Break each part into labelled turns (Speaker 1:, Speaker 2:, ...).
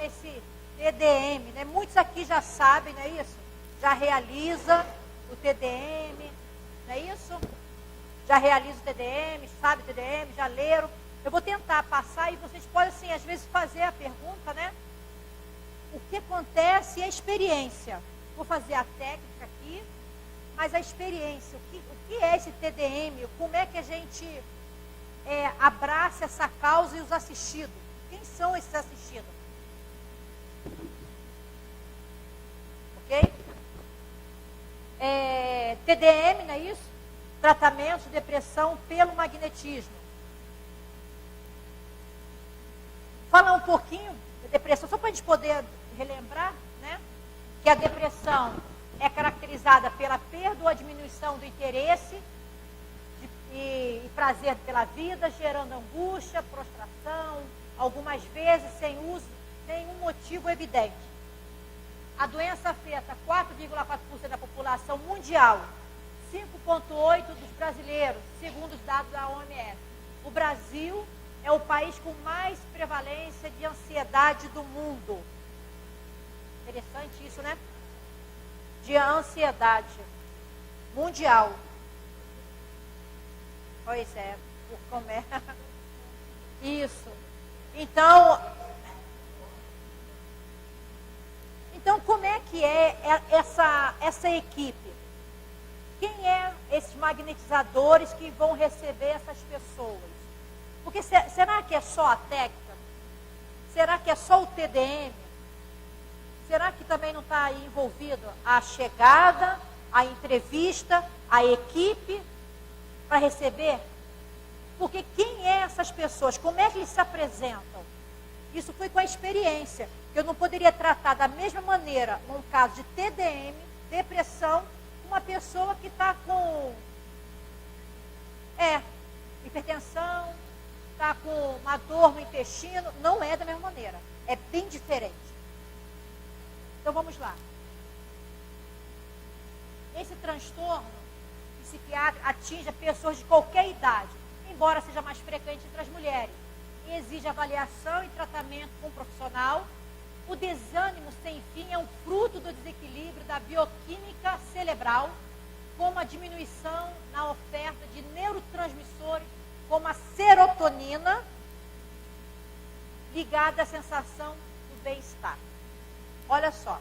Speaker 1: nesse TDM, né? Muitos aqui já sabem, não é isso? Já realiza o TDM, não é isso? Já realiza o TDM, sabe o TDM, já leram. Eu vou tentar passar e vocês podem, assim, às vezes fazer a pergunta, né? O que acontece e a experiência. Vou fazer a técnica aqui, mas a experiência. O que é esse TDM? Como é que a gente abraça essa causa e os assistidos? Quem são esses assistidos? Ok? TDM, não é isso? Tratamento de depressão pelo magnetismo. Falar um pouquinho da depressão, só para a gente poder relembrar, né? Que a depressão é caracterizada pela perda ou diminuição do interesse e prazer pela vida, gerando angústia, prostração, algumas vezes sem um motivo evidente. A doença afeta 4,4% da população mundial, 5,8% dos brasileiros, segundo os dados da OMS. O Brasil é o país com mais prevalência de ansiedade do mundo. Interessante isso, né? De ansiedade mundial. Pois é, por comer. Isso. Então, como é que é essa equipe? Quem é esses magnetizadores que vão receber essas pessoas? Porque será que é só a técnica? Será que é só o TDM? Será que também não está aí envolvido a chegada, a entrevista, a equipe para receber? Porque quem é essas pessoas? Como é que eles se apresentam? Isso foi com a experiência. Eu não poderia tratar da mesma maneira, num caso de TDM, depressão, uma pessoa que está com hipertensão, está com uma dor no intestino. Não é da mesma maneira. É bem diferente. Então vamos lá. Esse transtorno psiquiátrico atinge pessoas de qualquer idade, embora seja mais frequente entre as mulheres. E exige avaliação e tratamento com um profissional. O desânimo sem fim é um fruto do desequilíbrio da bioquímica cerebral, como a diminuição na oferta de neurotransmissores, como a serotonina, ligada à sensação do bem-estar. Olha só.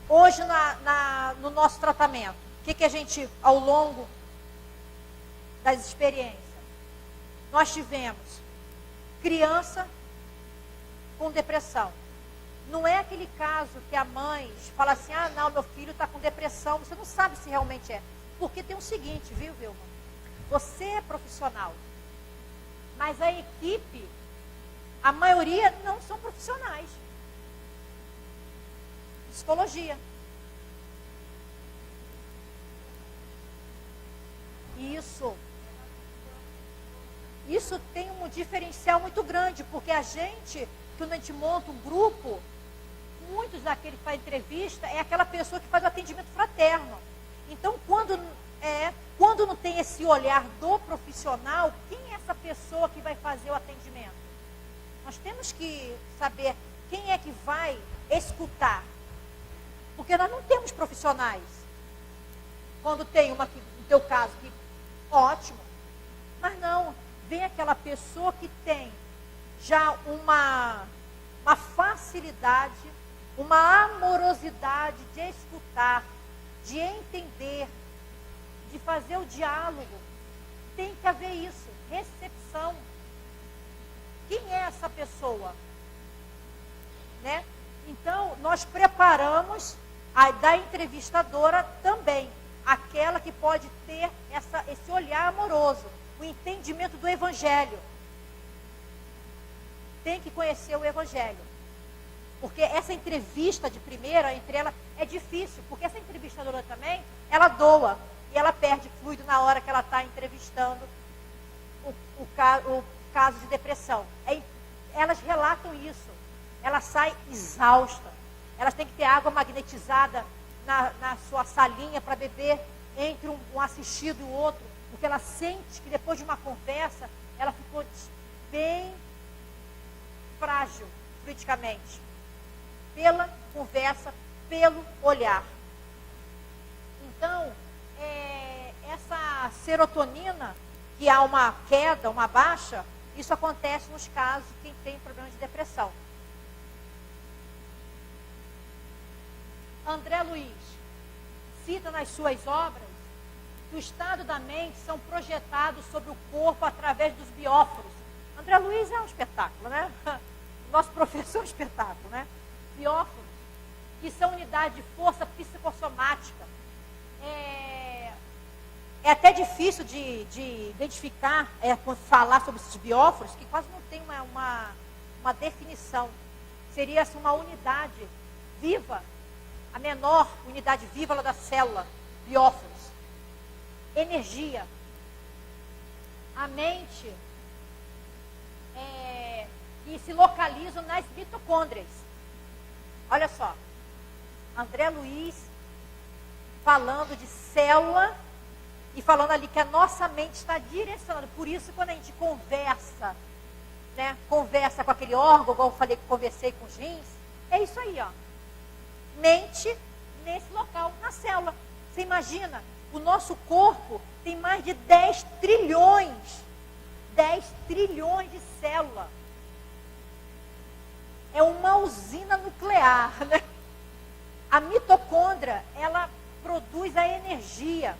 Speaker 1: Hoje, no nosso tratamento, o que a gente, ao longo das experiências, nós tivemos criança com depressão. Não é aquele caso que a mãe fala assim, não, meu filho está com depressão. Você não sabe se realmente é. Porque tem o seguinte, viu, Vilma? Você é profissional, mas a equipe, a maioria não são profissionais. Psicologia. Isso tem um diferencial muito grande, porque quando a gente monta um grupo, muitos daqueles que fazem entrevista é aquela pessoa que faz o atendimento fraterno. Então, quando não tem esse olhar do profissional, quem é essa pessoa que vai fazer o atendimento? Nós temos que saber quem é que vai escutar. Porque nós não temos profissionais. Quando tem uma, no teu caso, que ótimo. Mas não, vem aquela pessoa que tem já uma facilidade, uma amorosidade de escutar, de entender, de fazer o diálogo. Tem que haver isso, recepção. Quem é essa pessoa? Né? Então, nós preparamos a da entrevistadora também, aquela que pode ter esse olhar amoroso, o entendimento do Evangelho. Tem que conhecer o Evangelho. Porque essa entrevista de primeira, entre ela, é difícil. Porque essa entrevistadora também, ela doa. E ela perde fluido na hora que ela está entrevistando o caso de depressão. Elas relatam isso. Ela sai exausta. Elas têm que ter água magnetizada na sua salinha para beber entre um assistido e o outro. Porque ela sente que depois de uma conversa, ela ficou bem frágil politicamente. Pela conversa, pelo olhar. Então, essa serotonina, que há uma queda, uma baixa, isso acontece nos casos de quem tem problema de depressão. André Luiz cita nas suas obras que o estado da mente são projetados sobre o corpo através dos bióforos. André Luiz é um espetáculo, né? Nosso professor é um espetáculo, né? Bióforos, que são unidades de força psicossomática. É até difícil de identificar, falar sobre esses bióforos, que quase não tem uma definição. Seria assim, uma unidade viva, a menor unidade viva lá da célula, bióforos. Energia. A mente que se localizam nas mitocôndrias. Olha só, André Luiz falando de célula e falando ali que a nossa mente está direcionando. Por isso, quando a gente conversa, né, conversa com aquele órgão, igual eu falei que conversei com os rins, é isso aí, ó. Mente nesse local, na célula. Você imagina, o nosso corpo tem mais de 10 trilhões de células. É uma usina nuclear, né? A mitocôndria, ela produz a energia.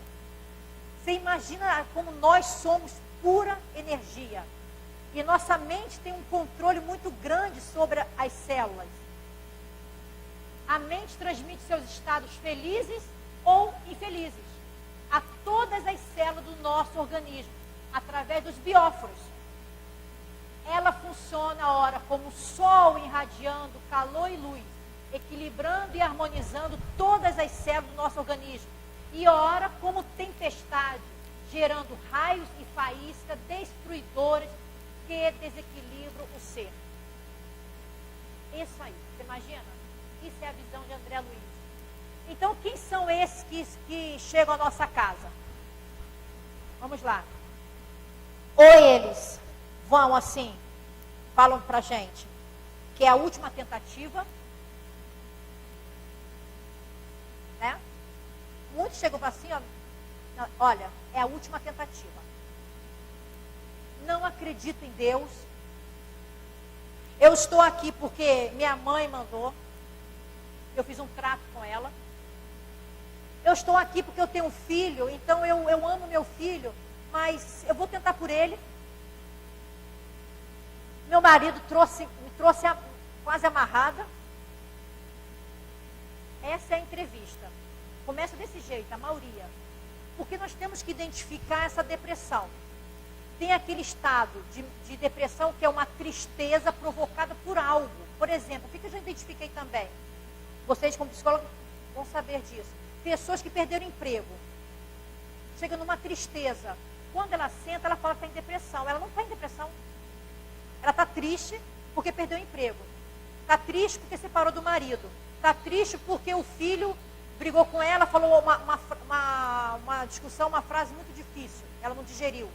Speaker 1: Você imagina como nós somos pura energia. E nossa mente tem um controle muito grande sobre as células. A mente transmite seus estados felizes ou infelizes a todas as células do nosso organismo, através dos bióforos. Ela funciona, ora, como o sol irradiando calor e luz, equilibrando e harmonizando todas as células do nosso organismo. E ora, como tempestade, gerando raios e faíscas destruidoras que desequilibram o ser. Isso aí, você imagina? Isso é a visão de André Luiz. Então, quem são esses que chegam à nossa casa? Vamos lá. Ou eles vão assim, falam pra gente que é a última tentativa, né? Muitos chegam assim, ó, olha, é a última tentativa. Não acredito em Deus. Eu estou aqui porque minha mãe mandou. Eu fiz um trato com ela. Eu estou aqui porque eu tenho um filho, então eu amo meu filho, mas eu vou tentar por ele. Meu marido me trouxe quase amarrada. Essa é a entrevista. Começa desse jeito, a maioria. Porque nós temos que identificar essa depressão. Tem aquele estado de depressão que é uma tristeza provocada por algo. Por exemplo, o que eu já identifiquei também? Vocês, como psicólogos, vão saber disso. Pessoas que perderam emprego. Chega numa tristeza. Quando ela senta, ela fala que está em depressão. Ela não está em depressão. Ela está triste porque perdeu o emprego. Está triste porque separou do marido. Está triste porque o filho brigou com ela, falou uma discussão, uma frase muito difícil. Ela não digeriu.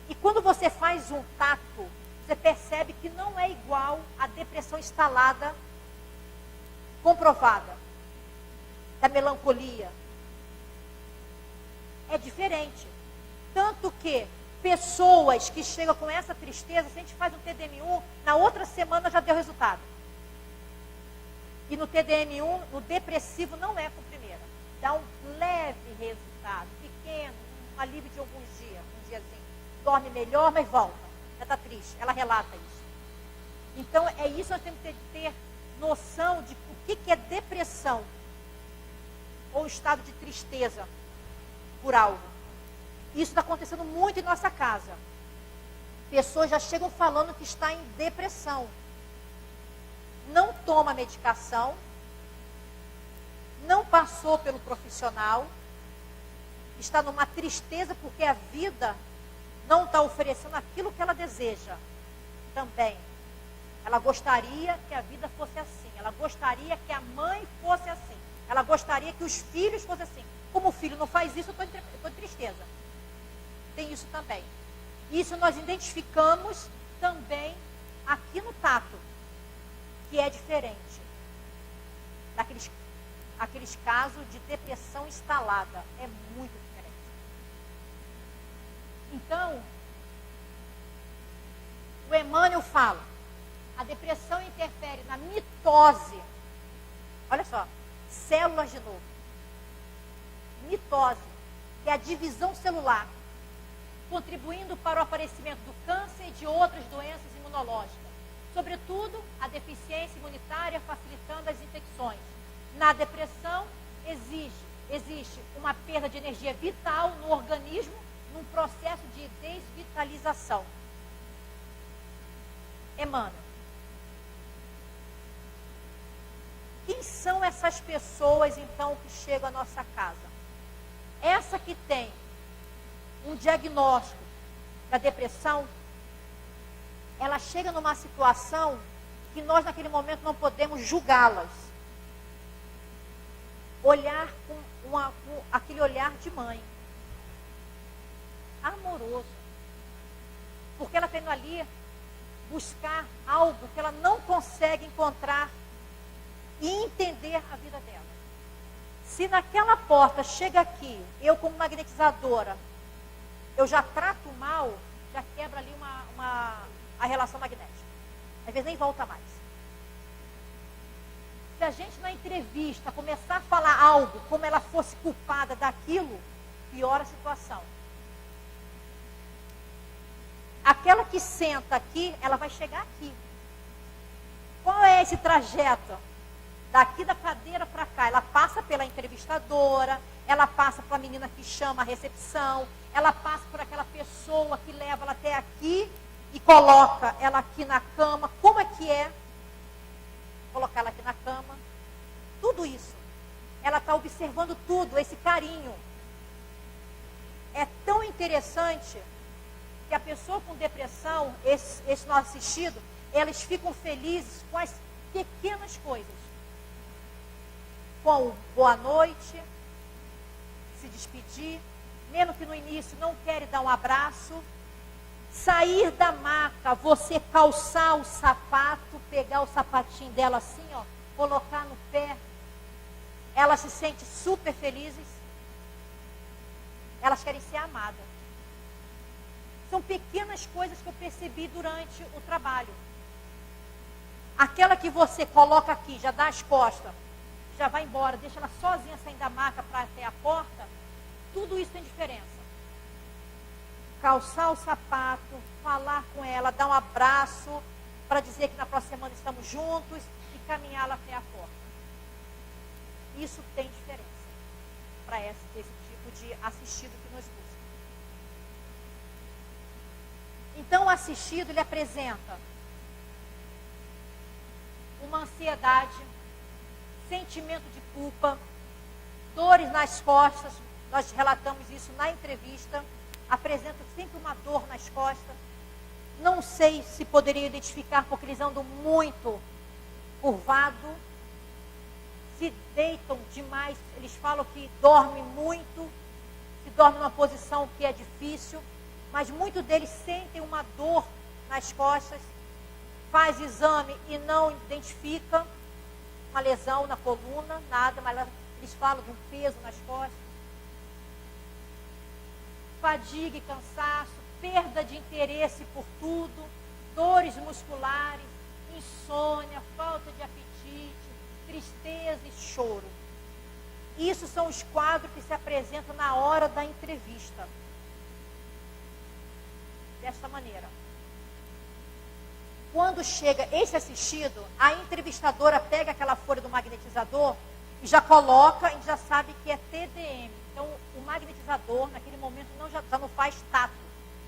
Speaker 1: E quando você faz um tato, você percebe que não é igual à depressão instalada, comprovada, da melancolia. É diferente. Tanto que pessoas que chegam com essa tristeza, se a gente faz um TDM1, na outra semana já deu resultado. E no TDM1, no depressivo, não é com a primeira. Dá um leve resultado, pequeno, um alívio de alguns dias, um diazinho. Dorme melhor, mas volta. Já está triste. Ela relata isso. Então, é isso que nós temos que ter noção de o que é depressão. Ou estado de tristeza por algo. Isso está acontecendo muito em nossa casa. Pessoas já chegam falando que está em depressão. Não toma medicação. Não passou pelo profissional. Está numa tristeza porque a vida não está oferecendo aquilo que ela deseja. Também. Ela gostaria que a vida fosse assim. Ela gostaria que a mãe fosse assim. Ela gostaria que os filhos fossem assim. Como o filho não faz isso, eu estou em tristeza. Tem isso também. Isso nós identificamos também aqui no TAT. tato, que é diferente daqueles casos de depressão instalada. É muito diferente. Então, o Emmanuel fala, a depressão interfere na mitose. Olha só, células de novo. Mitose, que é a divisão celular, contribuindo para o aparecimento do câncer e de outras doenças imunológicas. Sobretudo, a deficiência imunitária facilitando as infecções. Na depressão, existe uma perda de energia vital no organismo, num processo de desvitalização. Emmanuel. Quem são essas pessoas, então, que chegam à nossa casa? Essa que tem um diagnóstico da depressão, ela chega numa situação que nós, naquele momento, não podemos julgá-las. Olhar com aquele olhar de mãe. Amoroso. Porque ela está indo ali buscar algo que ela não consegue encontrar e entender a vida dela. Se naquela porta chega aqui, eu como magnetizadora, eu já trato mal, já quebra ali a relação magnética. Às vezes nem volta mais. Se a gente na entrevista começar a falar algo como ela fosse culpada daquilo, piora a situação. Aquela que senta aqui, ela vai chegar aqui. Qual é esse trajeto? Daqui da cadeira para cá, ela passa pela entrevistadora, ela passa para a menina que chama a recepção, ela passa por aquela pessoa que leva ela até aqui e coloca ela aqui na cama. Como é que é colocar ela aqui na cama? Tudo isso. Ela está observando tudo, esse carinho. É tão interessante que a pessoa com depressão, esse nosso assistido, elas ficam felizes com as pequenas coisas. Com o boa noite, se despedir, mesmo que no início não querem dar um abraço, sair da maca, você calçar o sapato, pegar o sapatinho dela assim, ó, colocar no pé, elas se sentem super felizes, elas querem ser amadas. São pequenas coisas que eu percebi durante o trabalho. Aquela que você coloca aqui, já dá as costas, já vai embora, deixa ela sozinha saindo da maca para até a porta, tudo isso tem diferença. Calçar o sapato, falar com ela, dar um abraço, para dizer que na próxima semana estamos juntos e caminhá-la até a porta. Isso tem diferença para esse tipo de assistido que nos busca. Então o assistido, ele apresenta uma ansiedade, sentimento de culpa, dores nas costas, nós relatamos isso na entrevista, apresenta sempre uma dor nas costas. Não sei se poderia identificar porque eles andam muito curvado, se deitam demais, eles falam que dormem muito, se dormem numa posição que é difícil, mas muitos deles sentem uma dor nas costas, faz exame e não identifica uma lesão na coluna, nada, mas eles falam de um peso nas costas. Fadiga e cansaço, perda de interesse por tudo, dores musculares, insônia, falta de apetite, tristeza e choro. Isso são os quadros que se apresentam na hora da entrevista. Desta maneira. Quando chega esse assistido, a entrevistadora pega aquela folha do magnetizador e já coloca e já sabe que é TDM. Então, o magnetizador, naquele momento, já não faz tato,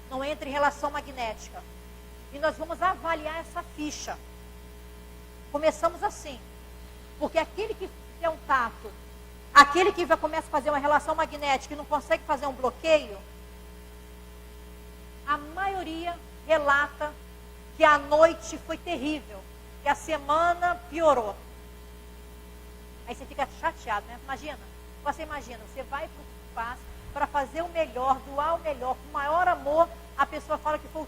Speaker 1: não entra em relação magnética. E nós vamos avaliar essa ficha. Começamos assim, porque aquele que tem um tato, aquele que começa a fazer uma relação magnética e não consegue fazer um bloqueio, a maioria relata que a noite foi terrível, que a semana piorou. Aí você fica chateado, né? Você imagina, você vai para o espaço para fazer o melhor, doar o melhor, com o maior amor, a pessoa fala que foi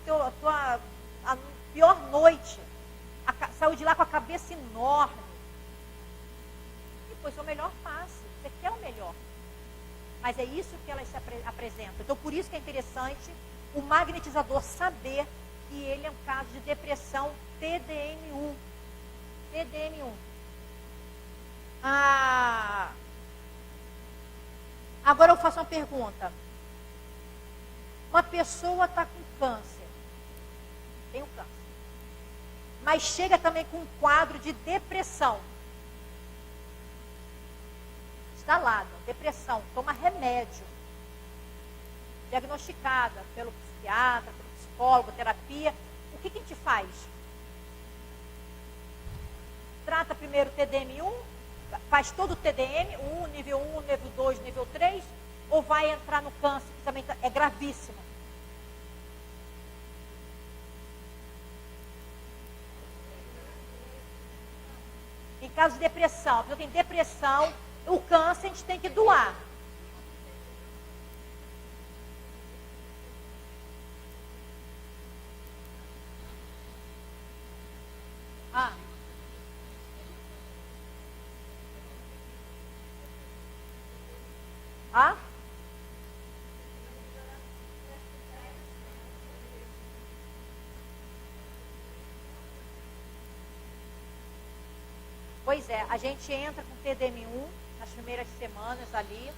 Speaker 1: a pior noite. A saiu de lá com a cabeça enorme. E foi seu melhor passe. Você quer o melhor. Mas é isso que elas se apresentam. Então, por isso que é interessante o magnetizador saber que ele é um caso de depressão TDM1. TDM1. Agora eu faço uma pergunta. Uma pessoa está com câncer. Tem um câncer. Mas chega também com um quadro de depressão. Instalada, depressão, toma remédio. Diagnosticada pelo psiquiatra, pelo psicólogo, terapia. O que a gente faz? Trata primeiro o TDM1, faz todo o TDM, o nível 1, nível 2, nível 3, ou vai entrar no câncer, que também é gravíssimo? Em caso de depressão, a pessoa tem depressão, o câncer a gente tem que doar. Pois é, a gente entra com TDM1 nas primeiras semanas ali,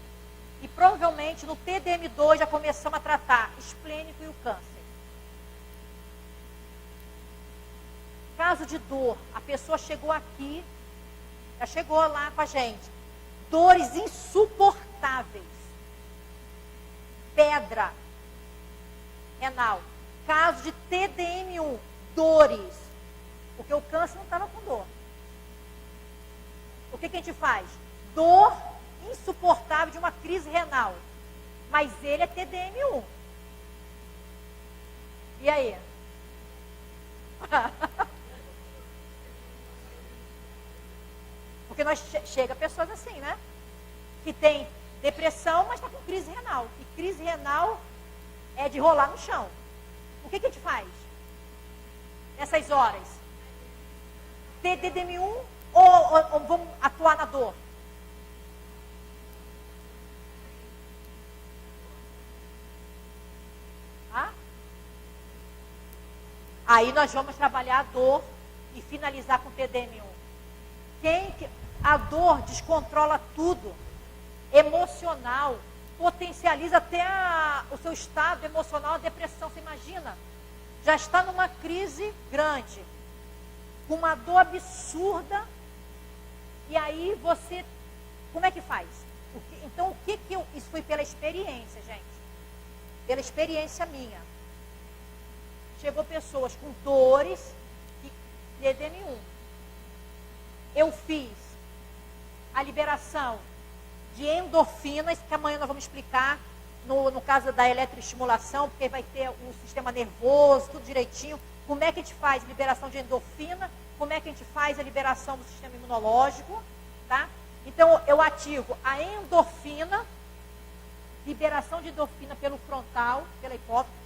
Speaker 1: e provavelmente no TDM2 já começamos a tratar esplênico e o câncer. Caso de dor, a pessoa chegou aqui, já chegou lá com a gente, dores insuportáveis, pedra renal, caso de TDM1, dores, porque o câncer não estava com dor. O que a gente faz? Dor insuportável de uma crise renal. Mas ele é TDM1. E aí? Porque nós chega pessoas assim, né? Que tem depressão, mas está com crise renal. E crise renal é de rolar no chão. O que a gente faz? Nessas horas? TDM1 ou vamos atuar na dor? Aí nós vamos trabalhar a dor e finalizar com TDM1. A dor descontrola tudo. Emocional. Potencializa até o seu estado emocional, a depressão. Você imagina? Já está numa crise grande. Com uma dor absurda. E aí você... Como é que faz? Então, isso foi pela experiência, gente. Pela experiência minha. Chegou pessoas com dores e TDM1. Eu fiz a liberação de endorfinas, que amanhã nós vamos explicar no caso da eletroestimulação, porque vai ter o sistema nervoso, tudo direitinho. Como é que a gente faz a liberação de endorfina, como é que a gente faz a liberação do sistema imunológico, tá? Então, eu ativo a endorfina, liberação de endorfina pelo frontal, pela hipófise.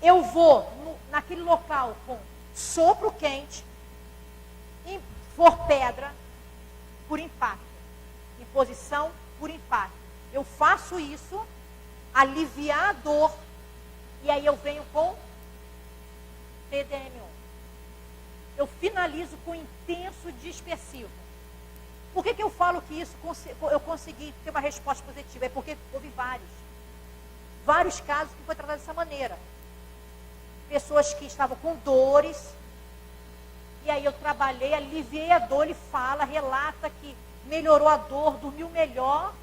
Speaker 1: Eu vou naquele local com sopro quente, e for pedra, por impacto. Imposição por impacto. Eu faço isso, aliviar a dor, e aí eu venho com TDM1. Eu finalizo com intenso dispersivo. Por que eu falo que isso eu consegui ter uma resposta positiva? É porque houve vários casos que foi tratado dessa maneira. Pessoas que estavam com dores, e aí eu trabalhei, aliviei a dor, ele fala, relata que melhorou a dor, dormiu melhor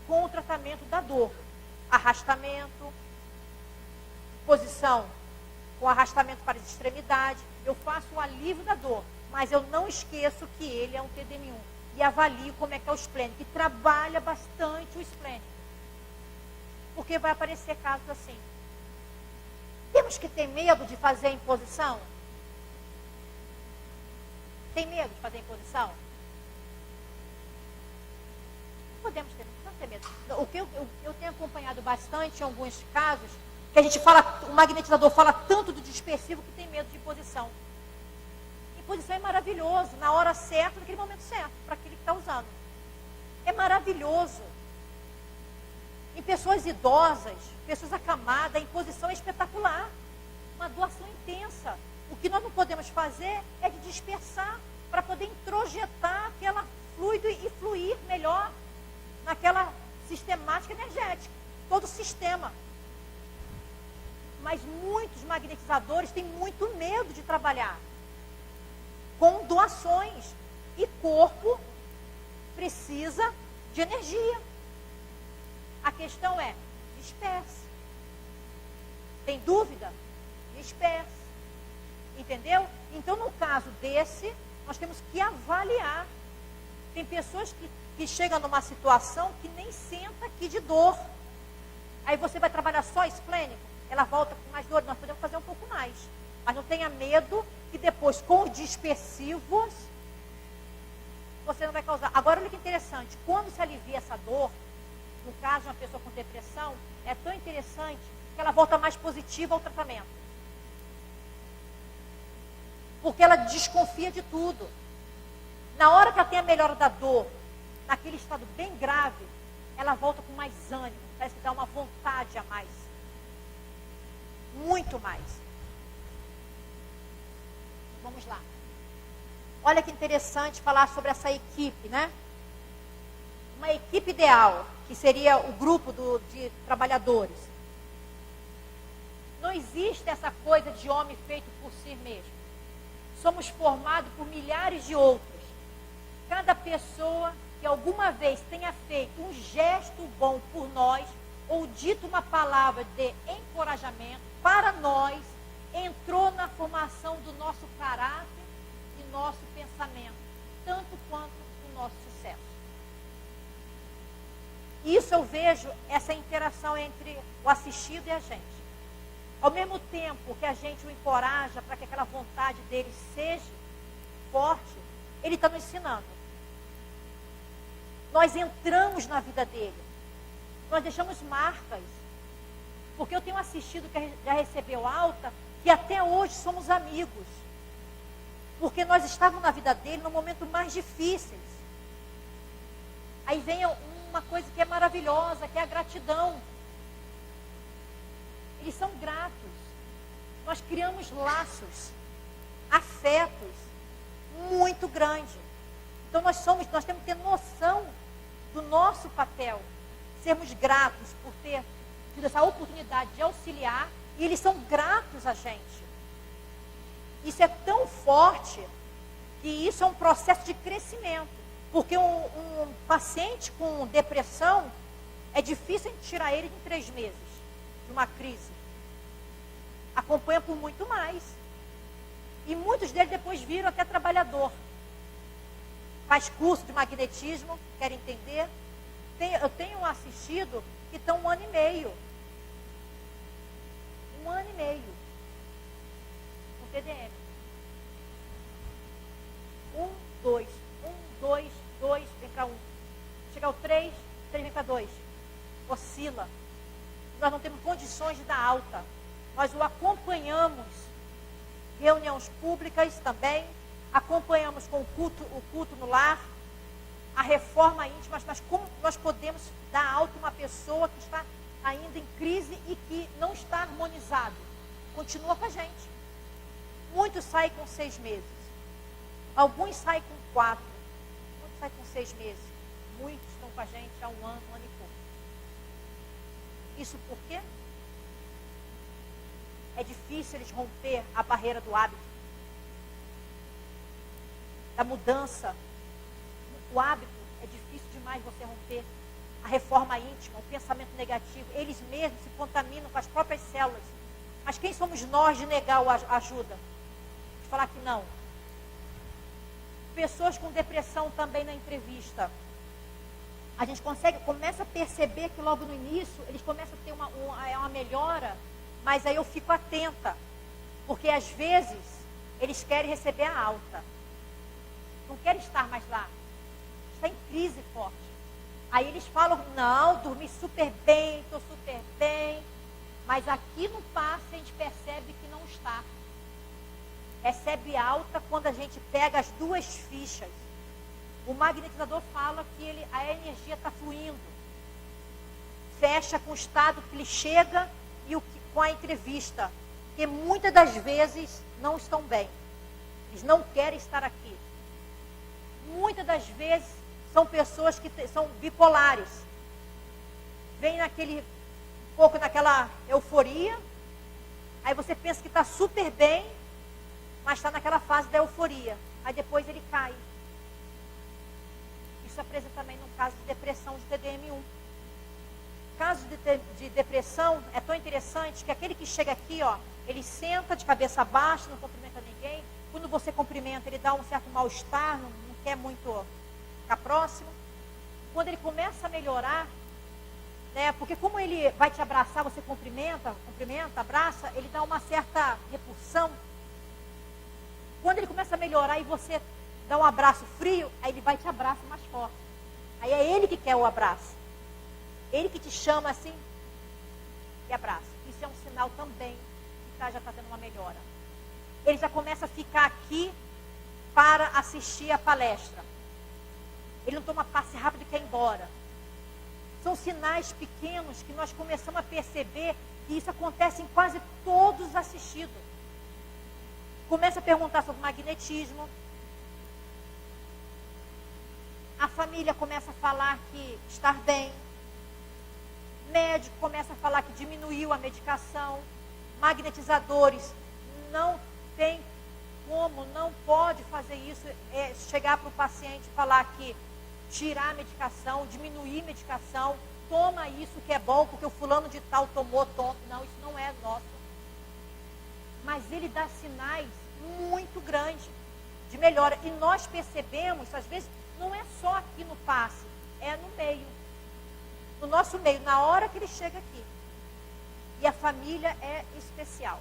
Speaker 1: com o tratamento da dor. Arrastamento, posição com arrastamento para as extremidades. Eu faço o alívio da dor, mas eu não esqueço que ele é um TDM1. E avalio como é que é o esplênico. E trabalha bastante o esplênico. Porque vai aparecer casos assim. Temos que ter medo de fazer a imposição? Tem medo de fazer a imposição? Podemos ter, não ter medo. O que eu tenho acompanhado bastante em alguns casos, que a gente fala, o magnetizador fala tanto do dispersivo que tem medo de imposição. Imposição é maravilhoso, na hora certa, naquele momento certo, para aquele que está usando. É maravilhoso. Em pessoas idosas, pessoas acamadas, a imposição é espetacular. Uma doação intensa. O que nós não podemos fazer é de dispersar para poder introjetar aquela fluido e fluir melhor naquela sistemática energética. Todo o sistema. Mas muitos magnetizadores têm muito medo de trabalhar com doações. E corpo precisa de energia. A questão é, disperse. Tem dúvida? Disperse. Entendeu? Então, no caso desse, nós temos que avaliar. Tem pessoas que chegam numa situação que nem senta aqui de dor. Aí você vai trabalhar só esplênico, ela volta com mais dor. Nós podemos fazer um pouco mais. Mas não tenha medo que depois, com os dispersivos, você não vai causar. Agora, olha que interessante. Quando se alivia essa dor, no caso de uma pessoa com depressão, é tão interessante que ela volta mais positiva ao tratamento. Porque ela desconfia de tudo. Na hora que ela tem a melhora da dor, naquele estado bem grave, ela volta com mais ânimo. Parece que dá uma vontade a mais. Muito mais. Vamos lá. Olha que interessante falar sobre essa equipe, né? Uma equipe ideal, que seria o grupo de trabalhadores. Não existe essa coisa de homem feito por si mesmo. Somos formados por milhares de outros. Cada pessoa que alguma vez tenha feito um gesto bom por nós, ou dito uma palavra de encorajamento para nós, entrou na formação do nosso caráter e nosso pensamento, tanto quanto o nosso sucesso. Isso eu vejo, essa interação entre o assistido e a gente. Ao mesmo tempo que a gente o encoraja para que aquela vontade dele seja forte, ele está nos ensinando. Nós entramos na vida dele. Nós deixamos marcas. Porque eu tenho assistido que já recebeu alta, que até hoje somos amigos. Porque nós estávamos na vida dele no momento mais difíceis. Aí vem uma coisa que é maravilhosa, que é a gratidão. Eles são gratos. Nós criamos laços, afetos muito grandes. Então nós temos que ter noção do nosso papel. Sermos gratos por ter tido essa oportunidade de auxiliar, e eles são gratos a gente. Isso é tão forte que isso é um processo de crescimento. Porque um paciente com depressão, é difícil a gente tirar ele em 3 meses de uma crise. Acompanha por muito mais. E muitos deles depois viram até trabalhador. Faz curso de magnetismo, quer entender? Eu tenho assistido que estão 1 ano e meio. 1 ano e meio. No TDM. 1, 2, 2, vem para 1. Chega ao 3 vem para 2. Oscila. Nós não temos condições de dar alta. Nós o acompanhamos. Reuniões públicas também. Acompanhamos com o culto no lar. A reforma íntima. Mas como nós podemos dar alta a uma pessoa que está ainda em crise e que não está harmonizado? Continua com a gente. Muitos saem com 6 meses. Alguns saem com 4. Muitos saem com 6 meses. Muitos estão com a gente há 1 ano, 1 ano e pouco. Isso por quê? É difícil eles romper a barreira do hábito. Da mudança. O hábito é difícil demais você romper. A reforma íntima, o pensamento negativo. Eles mesmos se contaminam com as próprias células. Mas quem somos nós de negar a ajuda? De falar que não. Pessoas com depressão também na entrevista. A gente começa a perceber que logo no início eles começam a ter uma melhora, mas aí eu fico atenta. Porque às vezes eles querem receber a alta. Não querem estar mais lá. Está em crise forte. Aí eles falam, não, dormi super bem, estou super bem. Mas aqui no passe a gente percebe que não está. recebe alta quando a gente pega as duas fichas. O magnetizador fala que a energia está fluindo. Fecha com o estado que ele chega e com a entrevista. Porque muitas das vezes não estão bem. Eles não querem estar aqui. Muitas das vezes são pessoas que são bipolares. Vem um pouco naquela euforia. Aí você pensa que está super bem, mas está naquela fase da euforia. Aí depois ele cai. Isso apresenta também no caso de depressão de TDM1. Caso de depressão é tão interessante que aquele que chega aqui, ó, ele senta de cabeça baixa, não cumprimenta ninguém. Quando você cumprimenta, ele dá um certo mal-estar, não quer muito ficar próximo. Quando ele começa a melhorar, né, porque como ele vai te abraçar, você cumprimenta, abraça, ele dá uma certa repulsão. Quando ele começa a melhorar e você dá um abraço frio, aí ele vai te abraçar mais forte. Aí é ele que quer o abraço. Ele que te chama assim e abraça. Isso é um sinal também que já está tendo uma melhora. Ele já começa a ficar aqui para assistir a palestra. Ele não toma passe rápido e quer ir embora. São sinais pequenos que nós começamos a perceber que isso acontece em quase todos os assistidos. Começa a perguntar sobre magnetismo. A família começa a falar que estar bem. Médico começa a falar que diminuiu a medicação. Magnetizadores não tem como, não pode fazer isso, chegar para o paciente e falar que tirar a medicação, diminuir a medicação, toma isso que é bom, porque o fulano de tal tomou, toma. Não, isso não é nosso. Mas ele dá sinais muito grandes de melhora. E nós percebemos, às vezes, não é só aqui no passe, é no meio. No nosso meio, na hora que ele chega aqui. E a família é especial.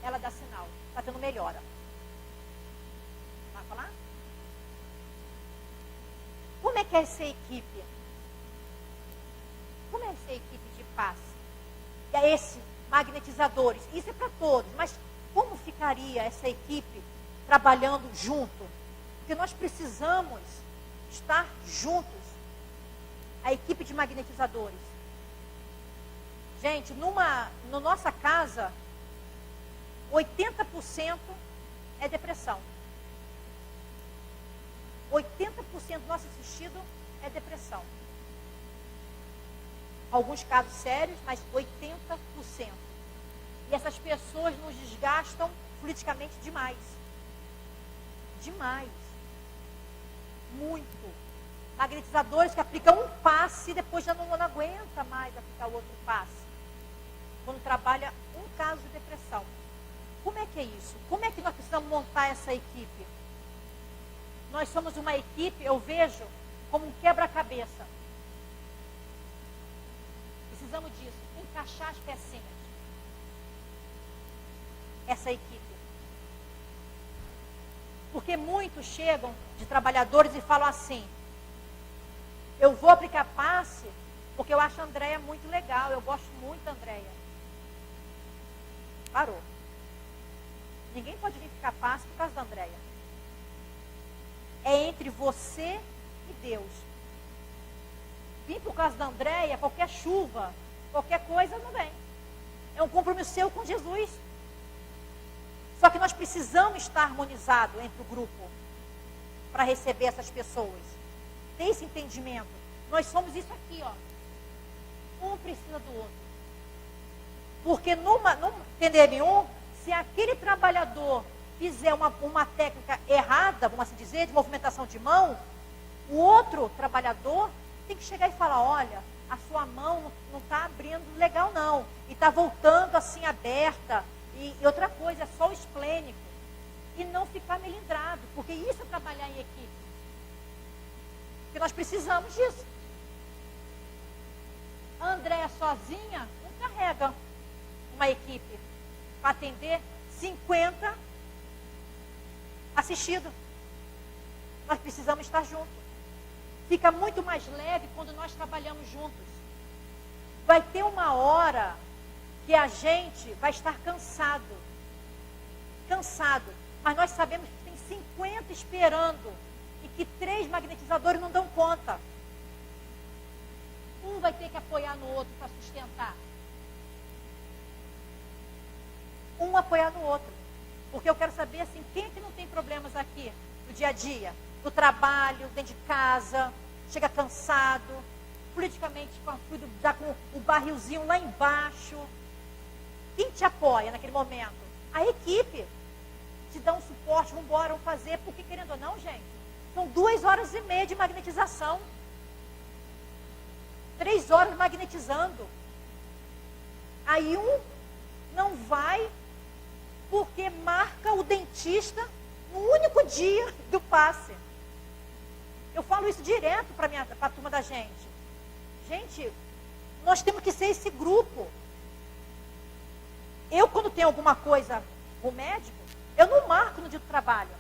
Speaker 1: Ela dá sinal, está tendo melhora. Vai falar? Como é que é essa equipe? Como é essa equipe de passe? E é esse, magnetizadores. Isso é para todos, mas como ficaria essa equipe trabalhando junto? Porque nós precisamos estar juntos. A equipe de magnetizadores. Gente, na nossa casa, 80% é depressão. 80% do nosso assistido é depressão. Alguns casos sérios, mas 80%. E essas pessoas nos desgastam politicamente demais. Demais. Muito. Magnetizadores que aplicam um passe e depois já não aguenta mais aplicar o outro passe. Quando trabalha um caso de depressão. Como é que é isso? Como é que nós precisamos montar essa equipe? Nós somos uma equipe, eu vejo, como um quebra-cabeça. Precisamos disso, encaixar as pecinhas. Essa equipe. Porque muitos chegam de trabalhadores e falam assim: eu vou aplicar passe porque eu acho a Andréia muito legal, eu gosto muito da Andréia. Parou. Ninguém pode vir aplicar passe por causa da Andréia. É entre você e Deus. Vir por causa da Andréia, qualquer chuva, qualquer coisa não vem. É um compromisso seu com Jesus. Só que nós precisamos estar harmonizados entre o grupo para receber essas pessoas. Ter esse entendimento. Nós somos isso aqui, ó. Um precisa do outro. Porque no TDM1, se aquele trabalhador fizer uma técnica errada, vamos assim dizer, de movimentação de mão, o outro trabalhador tem que chegar e falar: olha, a sua mão não está abrindo legal não. E está voltando assim aberta. E outra coisa, é só o esplênico. E não ficar melindrado, porque isso é trabalhar em equipe. Porque nós precisamos disso. A Andréia sozinha não carrega uma equipe para atender 50 assistidos. Nós precisamos estar juntos. Fica muito mais leve quando nós trabalhamos juntos. Vai ter uma hora que a gente vai estar cansado. cansado. Mas nós sabemos que tem 50 esperando e que 3 magnetizadores não dão conta. Um vai ter que apoiar no outro para sustentar. Um apoiar no outro. Porque eu quero saber, assim, quem é que não tem problemas aqui no dia a dia? No trabalho, dentro de casa, chega cansado, politicamente já com o barrilzinho lá embaixo. Quem te apoia naquele momento? A equipe. Te dá um suporte, vamos embora, vamos fazer. Porque, querendo ou não, gente, são 2h30 de magnetização. 3 horas magnetizando. Aí um não vai porque marca o dentista no único dia do passe. Eu falo isso direto para a turma da gente. Gente, nós temos que ser esse grupo. Eu, quando tenho alguma coisa com o médico, eu não marco no dia do trabalho.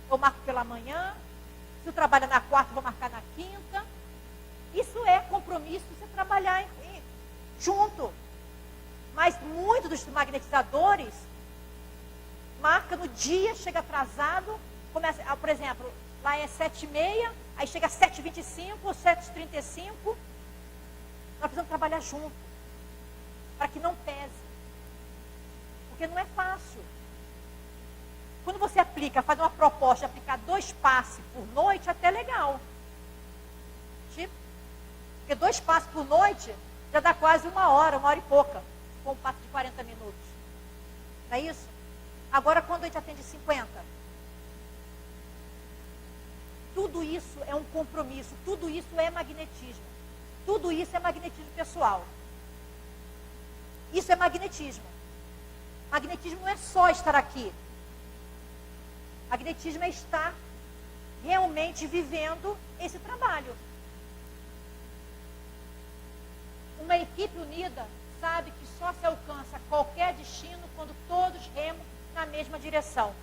Speaker 1: Eu marco pela manhã. Se eu trabalho na quarta, eu vou marcar na quinta. Isso é compromisso, você trabalhar junto. Mas muitos dos magnetizadores marca no dia, chega atrasado, começa, por exemplo, lá é 7h30, aí chega às 7h25 ou 7h35. Nós precisamos trabalhar junto, para que não pese. Porque não é fácil. Quando você aplica, faz uma proposta de aplicar 2 passes por noite, é até legal. Tipo, porque 2 passes por noite já dá quase 1h e pouca, com um passo de 40 minutos. Não é isso? Agora, quando a gente atende 50, tudo isso é um compromisso, tudo isso é magnetismo. Tudo isso é magnetismo pessoal. Isso é magnetismo. Magnetismo não é só estar aqui. Magnetismo é estar realmente vivendo esse trabalho. Uma equipe unida sabe que só se alcança qualquer destino quando todos remam na mesma direção.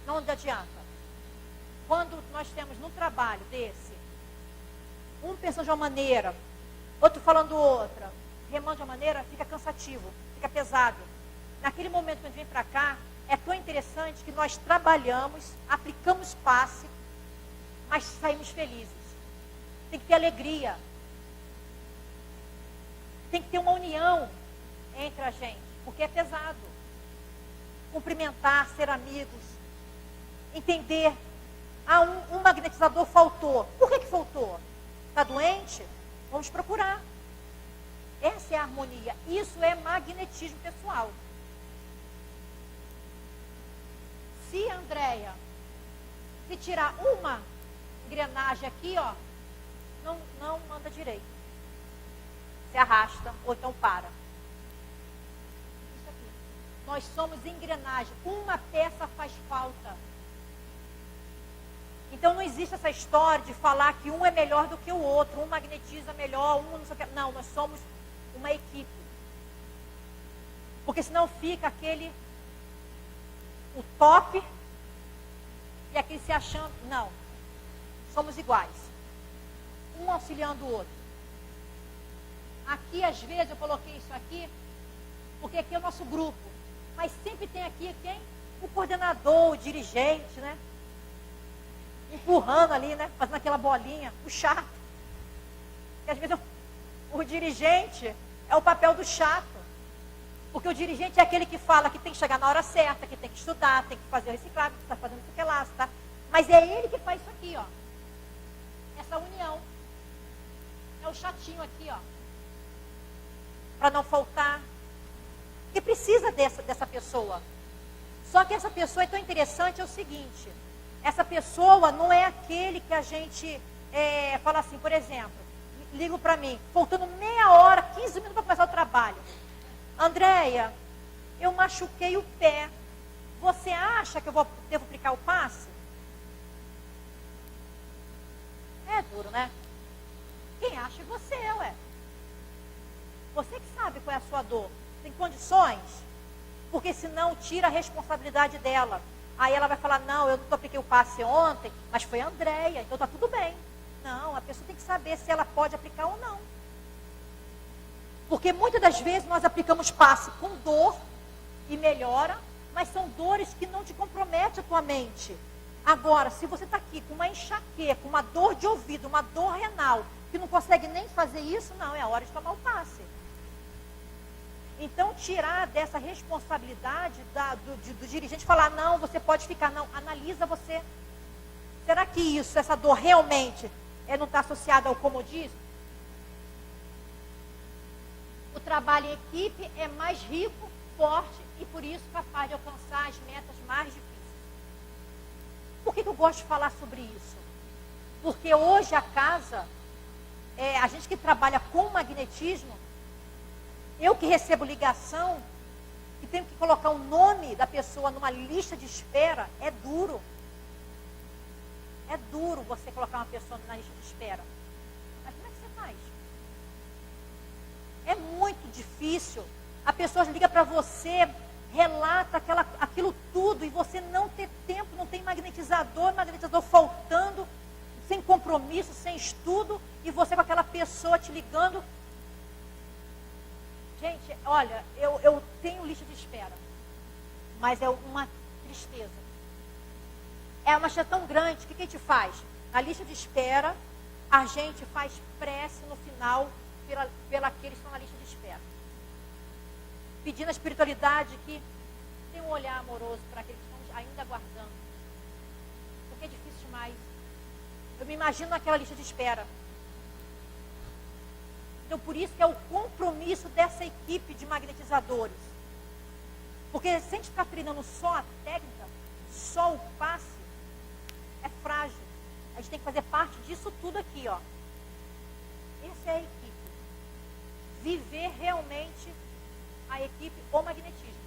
Speaker 1: Não adianta. Quando nós temos num trabalho desse, um pensando de uma maneira, outro falando outra, remando de uma maneira, fica cansativo, fica pesado. Naquele momento que a gente vem para cá, é tão interessante que nós trabalhamos, aplicamos passe, mas saímos felizes. Tem que ter alegria. Tem que ter uma união entre a gente, porque é pesado. Cumprimentar, ser amigos, entender. Ah, um magnetizador faltou. Por que faltou? Está doente? Vamos procurar. Essa é a harmonia. Isso é magnetismo pessoal. Se a Andréia, se tirar uma engrenagem aqui, ó, não anda direito. Se arrasta, ou então para. Isso aqui. Nós somos engrenagem. Uma peça faz falta. Então não existe essa história de falar que um é melhor do que o outro, um magnetiza melhor, um não sei o que. Não, nós somos uma equipe. Porque senão fica aquele, o top, e aquele se achando. Não, somos iguais. Um auxiliando o outro. Aqui, às vezes, eu coloquei isso aqui, porque aqui é o nosso grupo. Mas sempre tem aqui quem? O coordenador, o dirigente, né? Empurrando ali, né? Fazendo aquela bolinha, o chato. E às vezes o dirigente é o papel do chato. Porque o dirigente é aquele que fala que tem que chegar na hora certa, que tem que estudar, tem que fazer o reciclado, que está fazendo isso que lá, tá? Mas é ele que faz isso aqui, ó. Essa união. É o chatinho aqui, ó. Para não faltar. Porque precisa dessa pessoa. Só que essa pessoa é tão interessante, é o seguinte. Essa pessoa não é aquele que a gente fala assim, por exemplo, ligo para mim, faltando meia hora, 15 minutos para começar o trabalho. Andréia, eu machuquei o pé. Você acha que eu devo aplicar o passe? É duro, né? Quem acha é você, ué. Você que sabe qual é a sua dor. Tem condições? Porque senão tira a responsabilidade dela. Aí ela vai falar, não, eu não apliquei o passe ontem, mas foi a Andréia, então está tudo bem. Não, a pessoa tem que saber se ela pode aplicar ou não. Porque muitas das vezes nós aplicamos passe com dor e melhora, mas são dores que não te comprometem a tua mente. Agora, se você está aqui com uma enxaqueca, uma dor de ouvido, uma dor renal, que não consegue nem fazer isso, não, é a hora de tomar o passe. Então, tirar dessa responsabilidade do dirigente, falar, não, você pode ficar, não, analisa você. Será que isso, essa dor realmente não está associada ao comodismo? O trabalho em equipe é mais rico, forte e por isso capaz de alcançar as metas mais difíceis. Por que eu gosto de falar sobre isso? Porque hoje a casa, a gente que trabalha com magnetismo, eu que recebo ligação, que tenho que colocar o nome da pessoa numa lista de espera, é duro. É duro você colocar uma pessoa na lista de espera. Mas como é que você faz? É muito difícil. A pessoa liga para você, relata aquilo tudo, e você não ter tempo, não tem magnetizador faltando, sem compromisso, sem estudo, e você com aquela pessoa te ligando. Gente, olha, eu tenho lista de espera, mas é uma tristeza. É uma lista tão grande, o que a gente faz? Na lista de espera, a gente faz prece no final pela aqueles que estão na lista de espera. Pedindo a espiritualidade que tem um olhar amoroso para aqueles que estão ainda aguardando. Porque é difícil demais. Eu me imagino naquela lista de espera. Então, por isso que é o compromisso dessa equipe de magnetizadores. Porque se a gente ficar treinando só a técnica, só o passe, é frágil. A gente tem que fazer parte disso tudo aqui, ó. Essa é a equipe. Viver realmente a equipe, o magnetismo.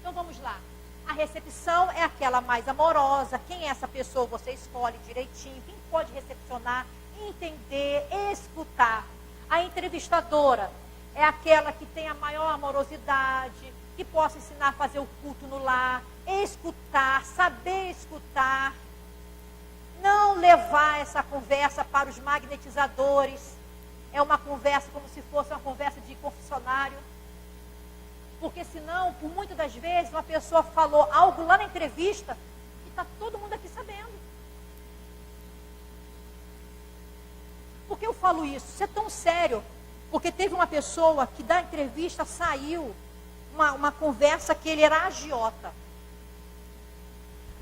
Speaker 1: Então vamos lá. A recepção é aquela mais amorosa. Quem é essa pessoa? Você escolhe direitinho. Quem pode recepcionar, entender, escutar. A entrevistadora é aquela que tem a maior amorosidade, que possa ensinar a fazer o culto no lar, escutar, saber escutar. Não levar essa conversa para os magnetizadores. É uma conversa como se fosse uma conversa de confessionário. Porque senão, por muitas das vezes, uma pessoa falou algo lá na entrevista e está todo mundo aqui sabendo. Por que eu falo isso? Isso é tão sério. Porque teve uma pessoa que da entrevista saiu uma conversa que ele era agiota.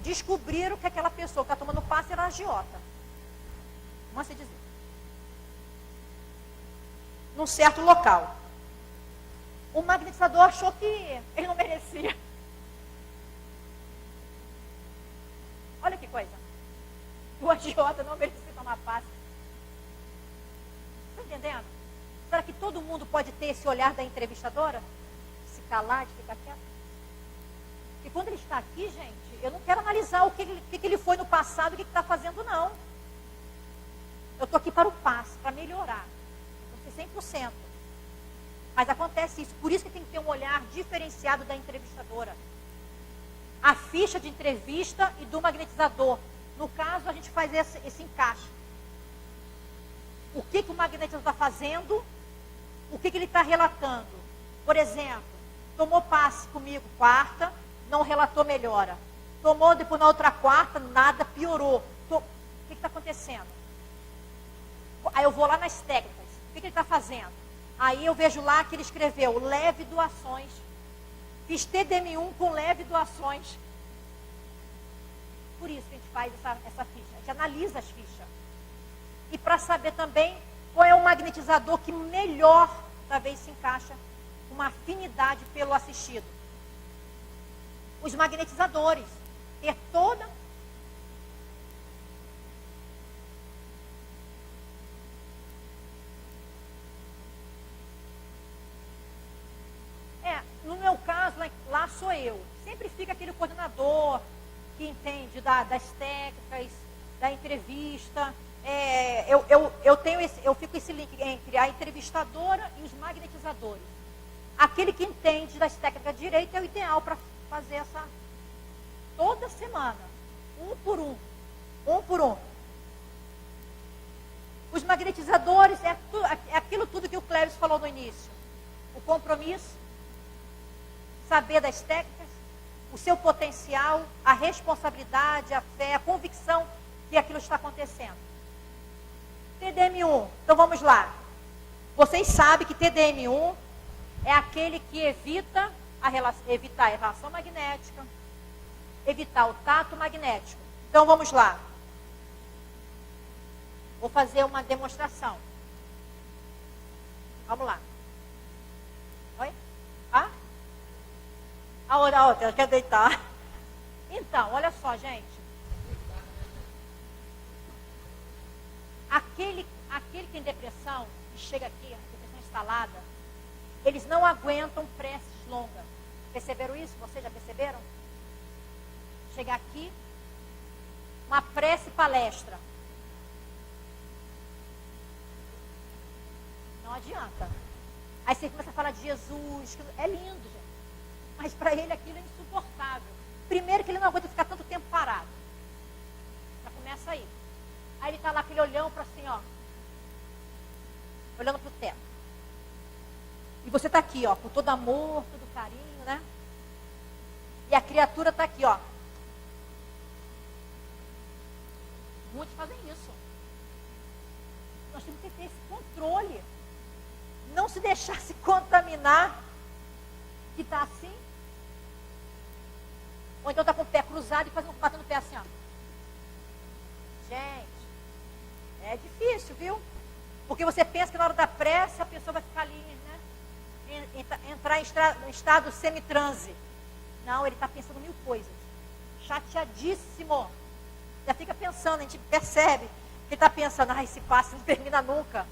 Speaker 1: Descobriram que aquela pessoa que está tomando passe era agiota. Vamos se dizer. Num certo local. O magnetizador achou que ele não merecia. Olha que coisa. O agiota não merecia tomar passe. Está entendendo? Será que todo mundo pode ter esse olhar da entrevistadora? Se calar, de ficar quieto? E quando ele está aqui, gente, eu não quero analisar o que ele foi no passado e o que está fazendo, não. Eu estou aqui para o passe, para melhorar. Eu estou 100%. Mas acontece isso. Por isso que tem que ter um olhar diferenciado da entrevistadora. A ficha de entrevista e do magnetizador. No caso, a gente faz esse encaixe. O que o magnetizador está fazendo? O que ele está relatando? Por exemplo, tomou passe comigo quarta, não relatou melhora. Tomou depois na outra quarta, nada, piorou. O que está acontecendo? Aí eu vou lá nas técnicas. O que ele está fazendo? Aí eu vejo lá que ele escreveu leve doações. Fiz TDM1 com leve doações. Por isso que a gente faz essa ficha. A gente analisa as fichas. E para saber também qual é o magnetizador que melhor, talvez, se encaixa uma afinidade pelo assistido. Os magnetizadores. Ter toda... No meu caso, lá sou eu. Sempre fica aquele coordenador que entende das técnicas, da entrevista. Eu fico esse link entre a entrevistadora e os magnetizadores. Aquele que entende das técnicas de direito é o ideal para fazer essa toda semana. Um por um. Um por um. Os magnetizadores é aquilo tudo que o Clévis falou no início. O compromisso, saber das técnicas, o seu potencial, a responsabilidade, a fé, a convicção que aquilo está acontecendo. TDM1, então vamos lá. Vocês sabem que TDM1 é aquele que evitar a relação magnética, evitar o tato magnético. Então vamos lá. Vou fazer uma demonstração. Vamos lá. Oi? Ah? A outra, ela quer deitar. Então, olha só, gente. Aquele que tem depressão, que chega aqui, depressão instalada, eles não aguentam preces longas. Perceberam isso? Vocês já perceberam? Chegar aqui, uma prece palestra. Não adianta. Aí você começa a falar de Jesus, que é lindo, gente. Mas para ele aquilo é insuportável. Primeiro que ele não aguenta ficar tanto tempo parado. Já começa aí. Aí ele está lá, aquele olhão para assim, ó. Olhando para o teto. E você está aqui, ó, com todo amor, todo carinho, né? E a criatura está aqui, ó. Muitos fazem isso. Nós temos que ter esse controle. Não se deixar se contaminar. Que está assim. Ou então está com o pé cruzado e batendo o pé assim, ó. Gente, é difícil, viu? Porque você pensa que na hora da prece a pessoa vai ficar ali, né? Entrar em estado semitranse. Não, ele está pensando mil coisas. Chateadíssimo. Já fica pensando, a gente percebe que ele está pensando, esse passe não termina nunca.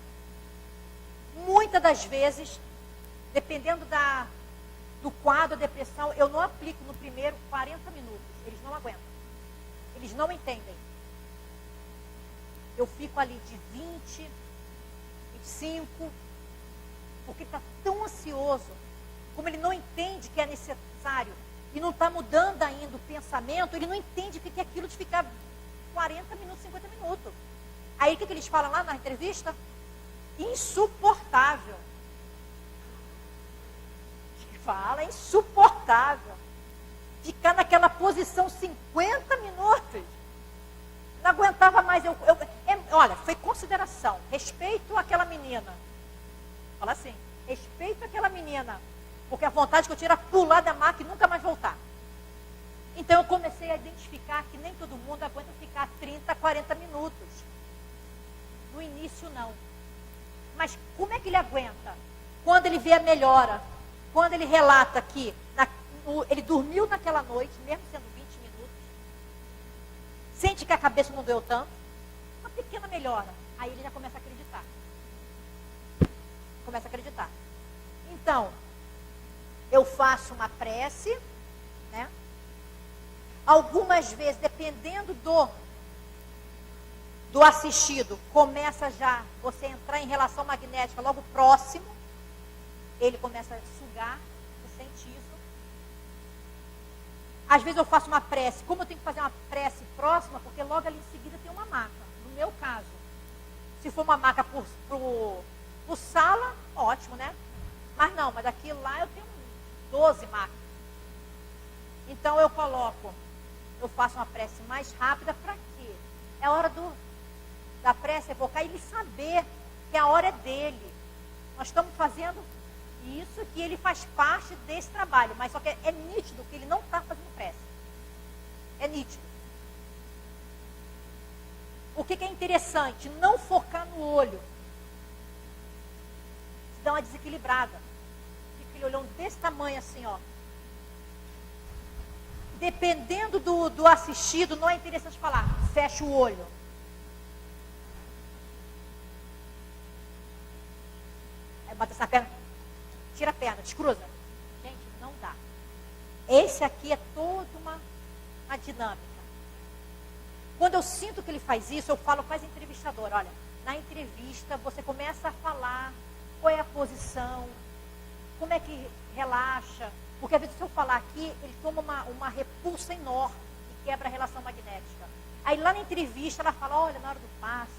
Speaker 1: Muitas das vezes, dependendo do quadro, da depressão, eu não aplico no primeiro 40 minutos. Eles não aguentam. Eles não entendem. Eu fico ali de 20, 25, porque está tão ansioso, como ele não entende que é necessário, e não está mudando ainda o pensamento, ele não entende o que é aquilo de ficar 40 minutos, 50 minutos. Aí o que eles falam lá na entrevista? Insuportável. Fala, é insuportável. Ficar naquela posição 50 minutos. Não aguentava mais. Olha, foi consideração. Respeito àquela menina. Fala assim, respeito àquela menina. Porque a vontade que eu tinha era pular da maca e nunca mais voltar. Então eu comecei a identificar que nem todo mundo aguenta ficar 30, 40 minutos. No início não. Mas como é que ele aguenta? Quando ele vê a melhora. Quando ele relata que ele dormiu naquela noite, mesmo sendo 20 minutos, sente que a cabeça não doeu tanto, uma pequena melhora. Aí ele já começa a acreditar. Começa a acreditar. Então, eu faço uma prece, né? Algumas vezes, dependendo do assistido, começa já você entrar em relação magnética logo próximo. Ele começa a sugar, você sente isso. Às vezes eu faço uma prece, como eu tenho que fazer uma prece próxima, porque logo ali em seguida tem uma maca. No meu caso, se for uma maca por sala, ótimo, né? Mas não, mas daquilo lá eu tenho 12 macas. Então eu faço uma prece mais rápida, para quê? É a hora da prece evocar e ele saber que a hora é dele. Nós estamos fazendo isso, que ele faz parte desse trabalho, mas só que é nítido que ele não está fazendo prece. É nítido. O que é interessante? Não focar no olho. Se dá uma desequilibrada. Fica aquele olhão desse tamanho assim, ó. Dependendo do assistido, não é interessante falar, fecha o olho. Aí bate essa perna. Tira a perna, descruza. Gente, não dá. Esse aqui é toda uma dinâmica. Quando eu sinto que ele faz isso, eu falo, faz entrevistador. Olha, na entrevista você começa a falar qual é a posição, como é que relaxa. Porque às vezes se eu falar aqui, ele toma uma repulsa enorme e quebra a relação magnética. Aí lá na entrevista ela fala, olha, na hora do passe,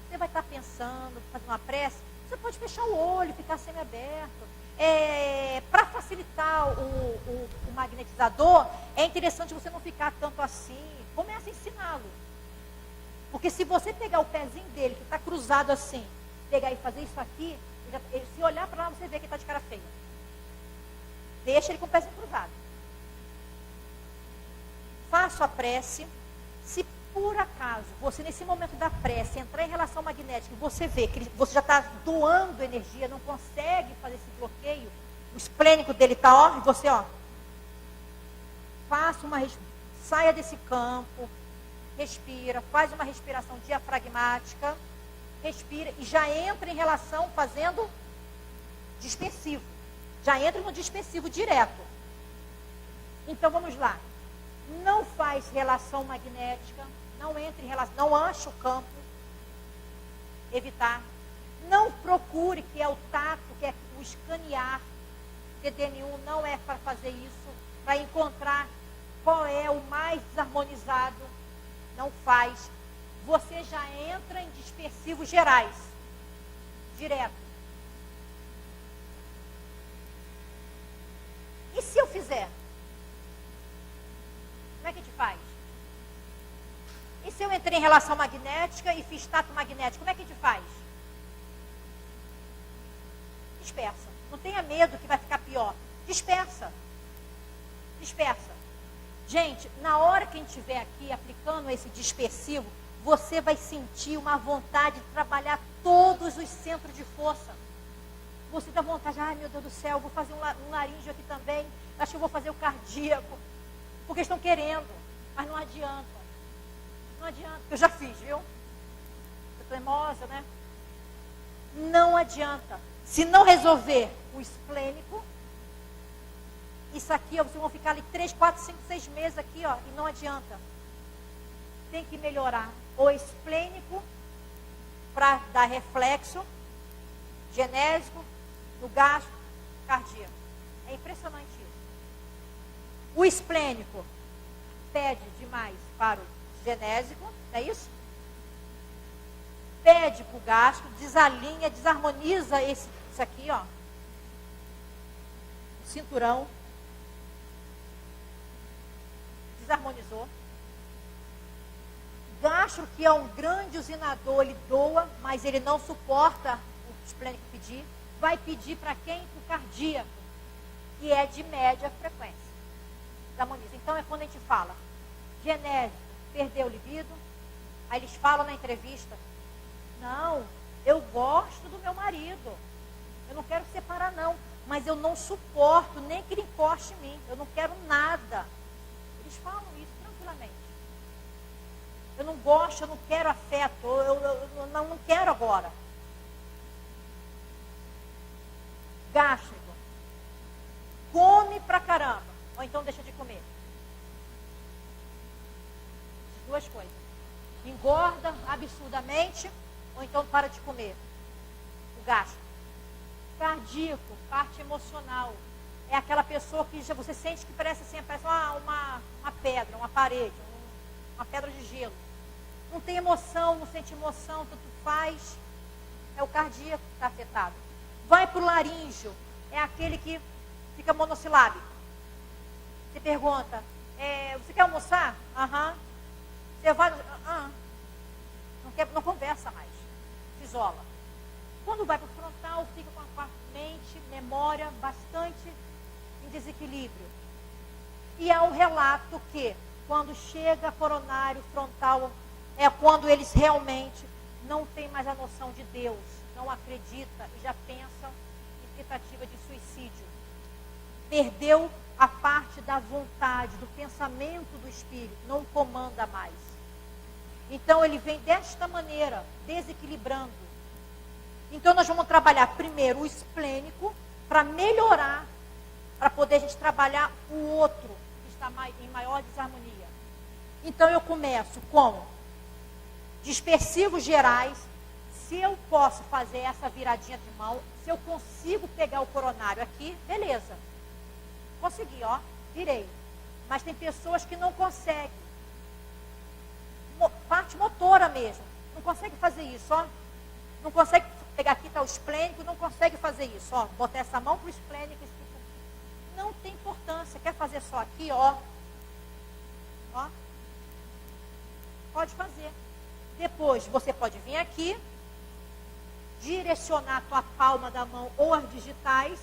Speaker 1: você vai estar pensando, fazendo uma prece, você pode fechar o olho, ficar semi-aberto. Para facilitar o magnetizador, é interessante você não ficar tanto assim. Comece a ensiná-lo. Porque se você pegar o pezinho dele, que está cruzado assim, pegar e fazer isso aqui, ele, se olhar para lá, você vê que ele está de cara feia. Deixa ele com o pezinho cruzado. Faça a prece. Se por acaso você, nesse momento da prece, entrar em relação magnética, você vê que você já está doando energia, não consegue fazer esse bloqueio, o esplênico dele está, ó, e você, ó, saia desse campo, respira, faz uma respiração diafragmática, respira e já entra em relação fazendo dispersivo. Já entra no dispersivo direto. Então vamos lá. Não faz relação magnética, não entre em relação, não ache o campo, evitar. Não procure, que é o tato, que é o escanear. TDM1 não é para fazer isso, para encontrar qual é o mais desarmonizado. Não faz. Você já entra em dispersivos gerais, direto. E se eu fizer? Como é que a gente faz? E se eu entrei em relação magnética e fiz tato magnético, como é que a gente faz? Dispersa. Não tenha medo que vai ficar pior. Dispersa. Dispersa. Gente, na hora que a gente estiver aqui aplicando esse dispersivo, você vai sentir uma vontade de trabalhar todos os centros de força. Você dá vontade, ai meu Deus do céu, vou fazer um laríngeo aqui também, acho que eu vou fazer o cardíaco. Porque estão querendo, mas não adianta. Não adianta. Eu já fiz, viu? Tô teimosa, né? Não adianta. Se não resolver o esplênico, isso aqui, ó, vocês vão ficar ali 3, 4, 5, 6 meses aqui, ó, e não adianta. Tem que melhorar o esplênico para dar reflexo genésico no gasto cardíaco. É impressionante isso. O esplênico pede demais para o genésico, não é isso? Pede para o gasto, desalinha, desarmoniza isso aqui, ó. O cinturão. Desarmonizou. Gastro, que é um grande usinador, ele doa, mas ele não suporta o esplênico pedir. Vai pedir para quem? Para o cardíaco, que é de média frequência. Desarmoniza. Então é quando a gente fala, genésico, perdeu o libido, aí eles falam na entrevista, não, eu gosto do meu marido, eu não quero separar não, mas eu não suporto nem que ele encoste em mim, eu não quero nada. Eles falam isso tranquilamente. Eu não gosto, eu não quero afeto, eu não quero agora. Gástrico. Come pra caramba, ou então deixa de comer. Duas coisas. Engorda absurdamente, ou então para de comer. O gástrico. Cardíaco, parte emocional. É aquela pessoa que já você sente que parece assim, parece uma pedra, uma parede, uma pedra de gelo. Não tem emoção, não sente emoção, tanto faz. É o cardíaco que está afetado. Vai para o laríngeo, é aquele que fica monossilábico. Você pergunta, você quer almoçar? Aham. Você vai, não conversa mais, se isola. Quando vai para o frontal, fica com a mente, memória bastante em desequilíbrio. E há um relato que, quando chega coronário, frontal, é quando eles realmente não têm mais a noção de Deus, não acreditam e já pensam em tentativa de suicídio. Perdeu a parte da vontade, do pensamento do espírito, não comanda mais. Então ele vem desta maneira, desequilibrando. Então nós vamos trabalhar primeiro o esplênico para melhorar, para poder a gente trabalhar o outro que está em maior desarmonia. Então eu começo com dispersivos gerais. Se eu posso fazer essa viradinha de mão, se eu consigo pegar o coronário aqui, beleza. Consegui, ó, virei. Mas tem pessoas que não conseguem. Parte motora mesmo. Não consegue fazer isso, ó. Não consegue pegar aqui, está o esplênico, não consegue fazer isso. Ó, botar essa mão para o esplênico. Não tem importância. Quer fazer só aqui, ó. Ó. Pode fazer. Depois, você pode vir aqui, direcionar a tua palma da mão ou as digitais,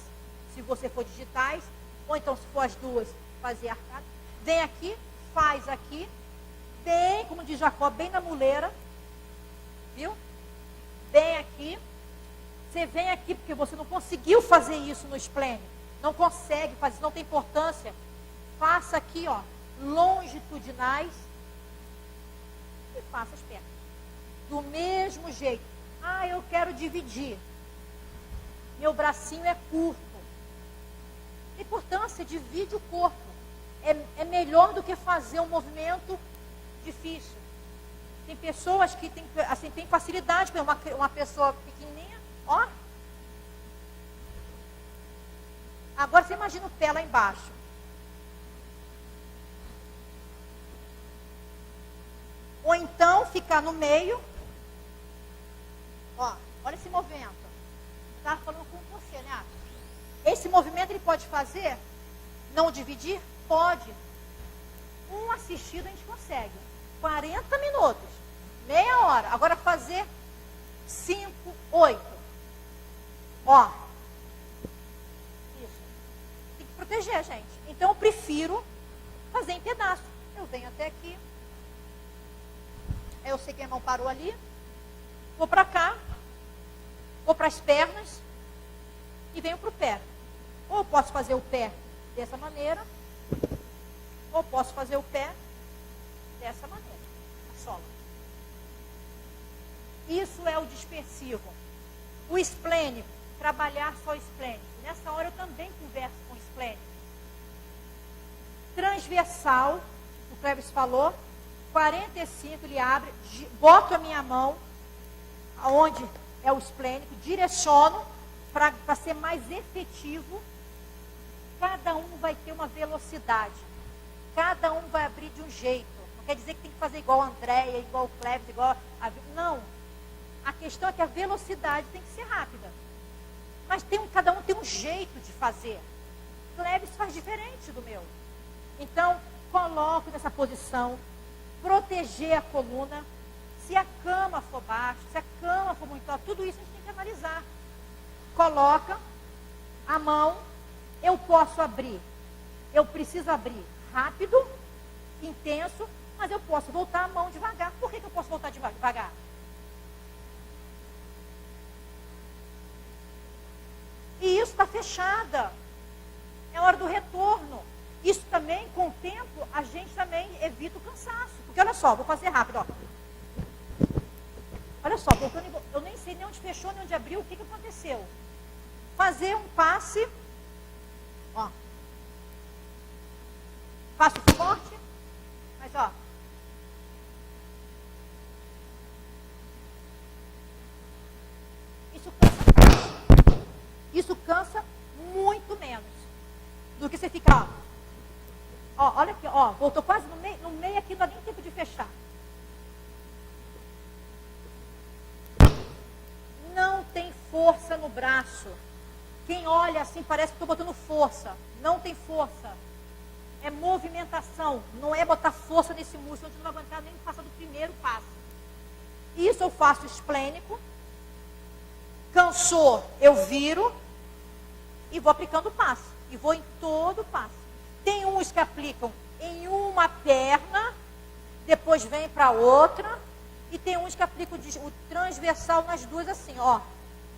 Speaker 1: se você for digitais, ou então se for as duas, fazer arcada. Vem aqui, faz aqui, bem, como diz Jacó, bem na muleira. Viu? Bem aqui. Você vem aqui porque você não conseguiu fazer isso no esplênico. Não consegue fazer, não tem importância. Faça aqui, ó, longitudinais e faça as pernas. Do mesmo jeito. Ah, eu quero dividir. Meu bracinho é curto. A importância, divide o corpo. É melhor do que fazer um movimento difícil. Tem pessoas que têm facilidade, uma pessoa pequenininha, ó. Agora você imagina o pé lá embaixo. Ou então ficar no meio. Ó, olha esse movimento. Eu estava falando com você, né? Esse movimento ele pode fazer? Não dividir? Pode. Um assistido a gente consegue. 40 minutos. Meia hora. Agora fazer 5, 8. Ó. Isso. Tem que proteger, gente. Então eu prefiro fazer em pedaço. Eu venho até aqui. Eu sei que a mão parou ali. Vou para cá. Vou para as pernas. E venho para o pé. Ou eu posso fazer o pé dessa maneira. Ou posso fazer o pé dessa maneira. A sola. Isso é o dispersivo. O esplênico. Trabalhar só esplênico. Nessa hora eu também converso com o esplênico. Transversal. O Cleves falou. 45 ele abre. Boto a minha mão. Aonde é o esplênico. Direciono. Para ser mais efetivo. Cada um vai ter uma velocidade. Cada um vai abrir de um jeito. Não quer dizer que tem que fazer igual a Andréia, igual o Cleves, igual a... Não. A questão é que a velocidade tem que ser rápida. Mas cada um tem um jeito de fazer. Cleves faz diferente do meu. Então, coloco nessa posição. Proteger a coluna. Se a cama for baixa, se a cama for muito alta, tudo isso a gente tem que analisar. Coloca a mão. Eu posso abrir. Eu preciso abrir rápido, intenso, mas eu posso voltar a mão devagar. Por que eu posso voltar devagar? E isso está fechada. É hora do retorno. Isso também, com o tempo, a gente também evita o cansaço. Porque olha só, vou fazer rápido, ó. Olha só, eu nem sei nem onde fechou, nem onde abriu, o que aconteceu. Fazer um passe, ó. Faço forte, mas ó. Isso cansa muito menos do que você ficar, ó, olha aqui, ó, voltou quase no meio aqui, não dá nem tempo de fechar. Não tem força no braço. Quem olha assim parece que estou botando força. Não tem força. É movimentação. Não é botar força nesse músculo. A gente não vai aguentar nem passar do primeiro passo. Isso eu faço esplênico. Cansou, eu viro. E vou aplicando o passo. E vou em todo o passo. Tem uns que aplicam em uma perna. Depois vem para outra. E tem uns que aplicam o transversal nas duas assim, ó.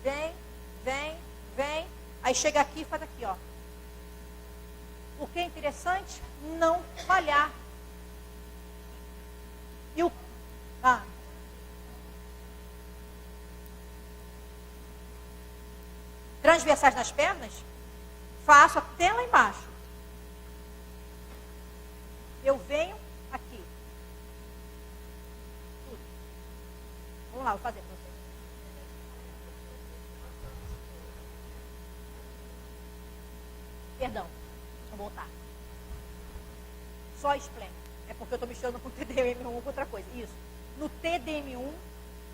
Speaker 1: Vem, vem, vem. Aí chega aqui e faz aqui, ó. O que é interessante? Não falhar. E o... Transversais nas pernas, faço até lá embaixo. Eu venho aqui. Tudo. Vamos lá, vou fazer para vocês. Perdão, vou voltar. Só esplênico. É porque eu estou misturando com o TDM1 com outra coisa. Isso. No TDM1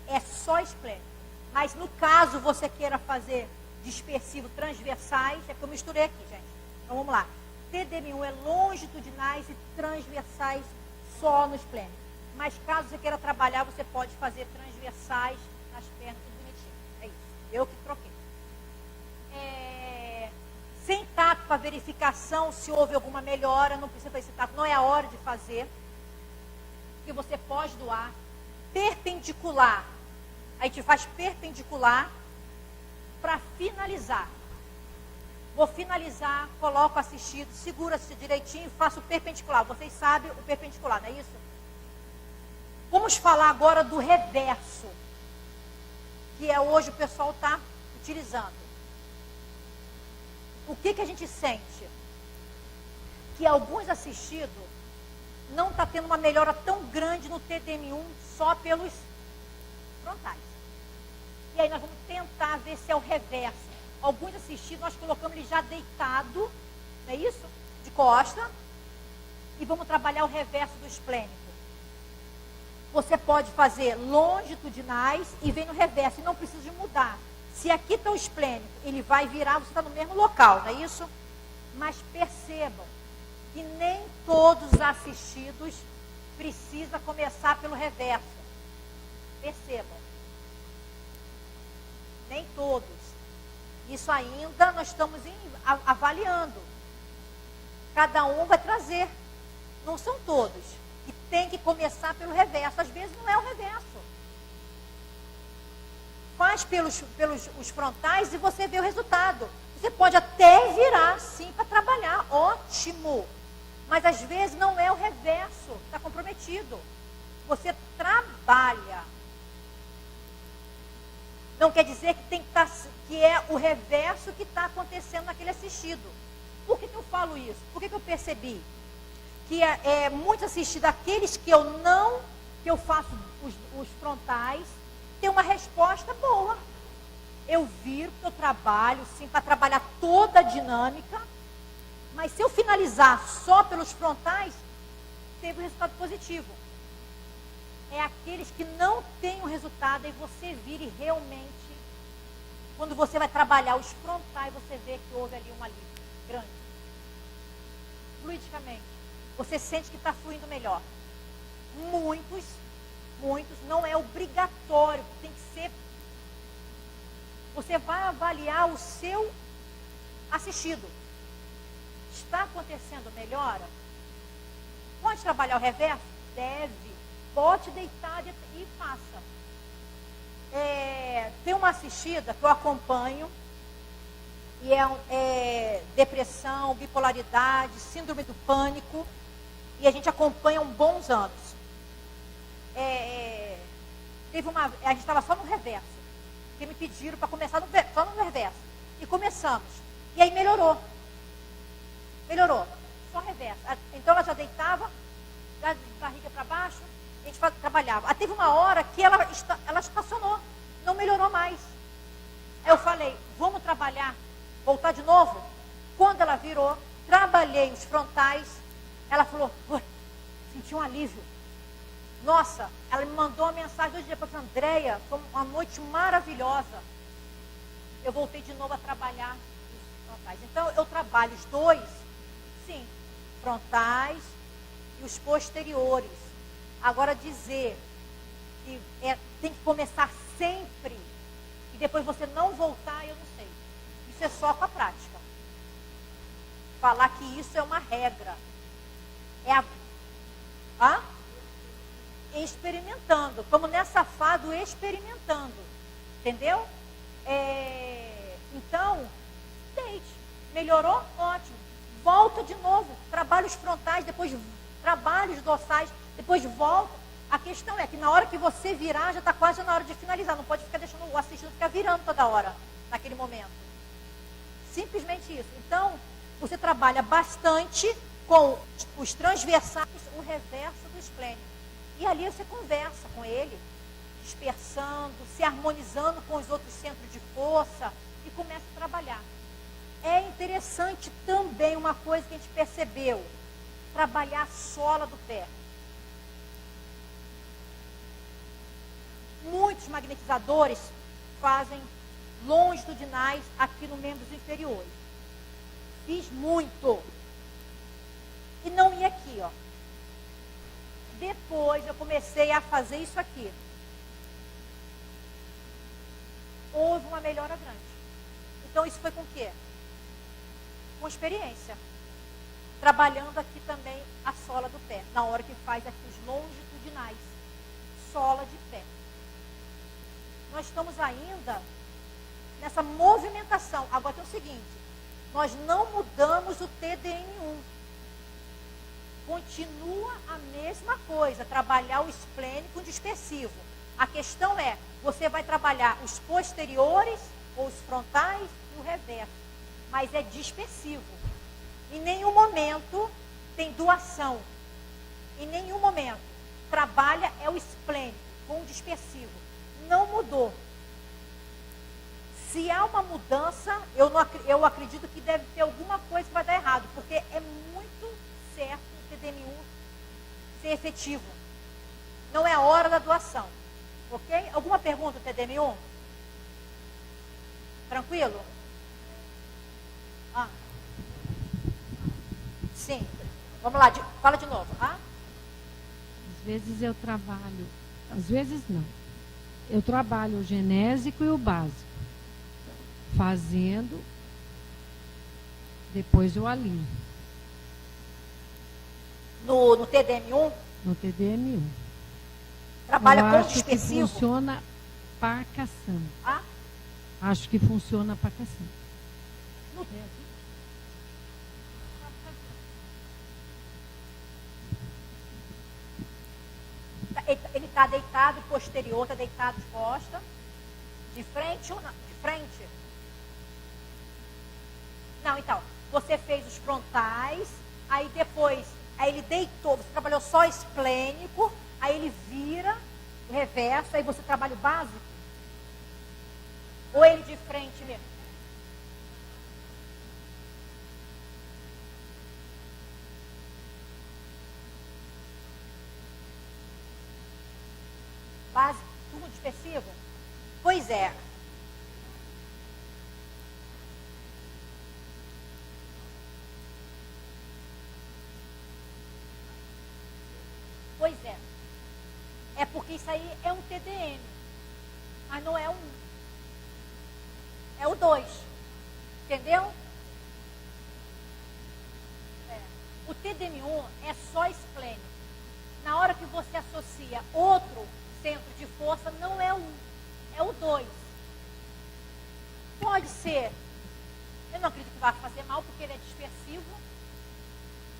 Speaker 1: é só esplênico. Mas no caso você queira fazer dispersivo transversais, é que eu misturei aqui, gente. Então vamos lá. TDM1 é longitudinais e transversais só no esplênico. Mas caso você queira trabalhar, você pode fazer transversais nas pernas, tudo bonitinho. É isso. Eu que troquei. Sem tato para verificação se houve alguma melhora, não precisa fazer esse tato, não é a hora de fazer. Porque você pode doar. Perpendicular. A gente faz perpendicular para finalizar. Vou finalizar, coloco assistido, segura-se direitinho, faço perpendicular. Vocês sabem o perpendicular, não é isso? Vamos falar agora do reverso, que é hoje o pessoal está utilizando. O que a gente sente? Que alguns assistidos não está tendo uma melhora tão grande no TDM1 só pelos frontais. E aí nós vamos tentar ver se é o reverso. Alguns assistidos, nós colocamos ele já deitado, não é isso? De costa. E vamos trabalhar o reverso do esplênico. Você pode fazer longitudinais e vem no reverso. E não precisa de mudar. Se aqui está o esplênico, ele vai virar, você está no mesmo local, não é isso? Mas percebam que nem todos os assistidos precisa começar pelo reverso. Percebam. Nem todos. Isso ainda nós estamos avaliando. Cada um vai trazer. Não são todos. E tem que começar pelo reverso. Às vezes não é o reverso. Faz pelos os frontais e você vê o resultado. Você pode até virar sim para trabalhar. Ótimo. Mas às vezes não é o reverso. Está comprometido. Você trabalha. Não quer dizer que tem que é o reverso que está acontecendo naquele assistido. Por que eu falo isso? Por que eu percebi? Que é muito assistido aqueles que eu faço os frontais, tem uma resposta boa. Eu viro, eu trabalho, sim, para trabalhar toda a dinâmica, mas se eu finalizar só pelos frontais, teve um resultado positivo. É aqueles que não têm o resultado e você vira e realmente, quando você vai trabalhar os frontais, você vê que houve ali um alívio grande. Fluidicamente. Você sente que está fluindo melhor. Muitos, não é obrigatório, tem que ser. Você vai avaliar o seu assistido. Está acontecendo melhora? Pode trabalhar o reverso? Deve. Bote deitado e faça. Tem uma assistida que eu acompanho, e é depressão, bipolaridade, síndrome do pânico, e a gente acompanha há bons anos. A gente estava só no reverso, que me pediram para começar só no reverso. E começamos. E aí melhorou. Só reverso. Então ela já deitava, já de barriga para baixo, a gente trabalhava. Aí teve uma hora que ela estacionou, não melhorou mais. Aí eu falei, vamos trabalhar, voltar de novo? Quando ela virou, trabalhei os frontais, ela falou, senti um alívio. Nossa, ela me mandou uma mensagem 2 dias depois, Andréia, foi uma noite maravilhosa. Eu voltei de novo a trabalhar os frontais. Então eu trabalho os dois, sim, frontais e os posteriores. Agora dizer que tem que começar sempre e depois você não voltar, eu não sei. Isso é só com a prática. Falar que isso é uma regra. Experimentando. Como nessa fase do experimentando. Entendeu? Então, deite. Melhorou? Ótimo. Volta de novo. Trabalha os frontais, depois trabalha os dorsais, depois volta. A questão é que na hora que você virar, já está quase na hora de finalizar. Não pode ficar deixando o assistido ficar virando toda hora, naquele momento. Simplesmente isso. Então, você trabalha bastante com os transversais, o reverso do esplênico. E ali você conversa com ele, dispersando, se harmonizando com os outros centros de força e começa a trabalhar. É interessante também uma coisa que a gente percebeu, trabalhar a sola do pé. Muitos magnetizadores fazem longitudinais aqui no membros inferiores. Fiz muito. E não ia aqui, ó. Depois eu comecei a fazer isso aqui. Houve uma melhora grande. Então isso foi com o quê? Com experiência. Trabalhando aqui também a sola do pé. Na hora que faz aqui os longitudinais. Sola de pé. Nós estamos ainda nessa movimentação. Agora tem o seguinte. Nós não mudamos o TDM1. Continua a mesma coisa. Trabalhar o esplênico e o dispersivo. A questão é, você vai trabalhar os posteriores ou os frontais e o reverso. Mas é dispersivo. Em nenhum momento tem doação. Em nenhum momento. Trabalha é o esplênico com o dispersivo. Não mudou. Se há uma mudança, eu acredito que deve ter alguma coisa que vai dar errado. Porque é muito certo o TDM1 ser efetivo. Não é a hora da doação. Ok? Alguma pergunta, TDM1? Tranquilo? Sim. Vamos lá, fala de novo.
Speaker 2: Às vezes eu trabalho, às vezes não. Eu trabalho o genésico e o básico. Fazendo, depois eu alinho.
Speaker 1: No TDM1?
Speaker 2: No TDM1.
Speaker 1: Trabalha com
Speaker 2: acho
Speaker 1: dispersivo?
Speaker 2: Que funciona para caçamba. Acho que funciona para caçamba.
Speaker 1: No... Ele está deitado posterior, está deitado de costa. De frente ou não? De frente? Não, então. Você fez os frontais, aí depois, ele deitou, você trabalhou só esplênico, aí ele vira o reverso, aí você trabalha o básico? Ou ele de frente mesmo? Básico, turno dispersivo? Pois é. Pois é. É porque isso aí é um TDM. Mas não é um. É o 2. Entendeu? O TDM1 é só esplênico. Na hora que você associa outro centro de força, não é um. É o 2. Pode ser. Eu não acredito que vai fazer mal, porque ele é dispersivo.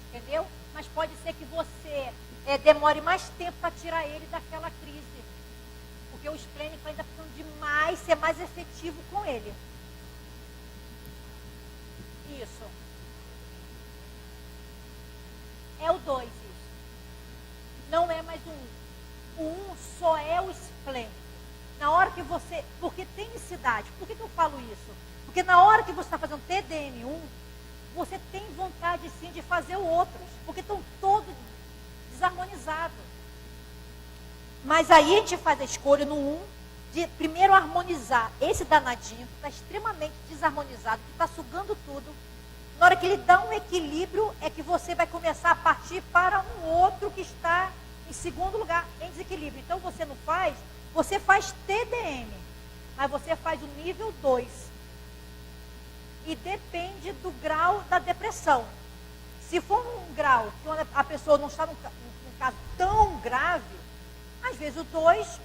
Speaker 1: Entendeu? Mas pode ser que você demore mais tempo para tirar ele daquela crise. Porque o esplênico ainda precisa demais ser mais efetivo com ele. Isso. É o 2 isso. Não é mais o 1. O 1 só é o esplênico. Na hora que você... Porque tem necessidade. Por que eu falo isso? Porque na hora que você está fazendo TDM1, você tem vontade sim de fazer outros. Porque estão todos desarmonizados. Mas aí a gente faz a escolha no 1 de primeiro harmonizar esse danadinho que está extremamente desarmonizado, que está sugando tudo. Na hora que ele dá um equilíbrio, é que você vai começar a partir para um outro que está em segundo lugar, em desequilíbrio. Então você não faz, você faz TDM, mas você faz o nível 2. E depende do grau da depressão. Se for um grau que a pessoa não está num caso tão grave, às vezes o 2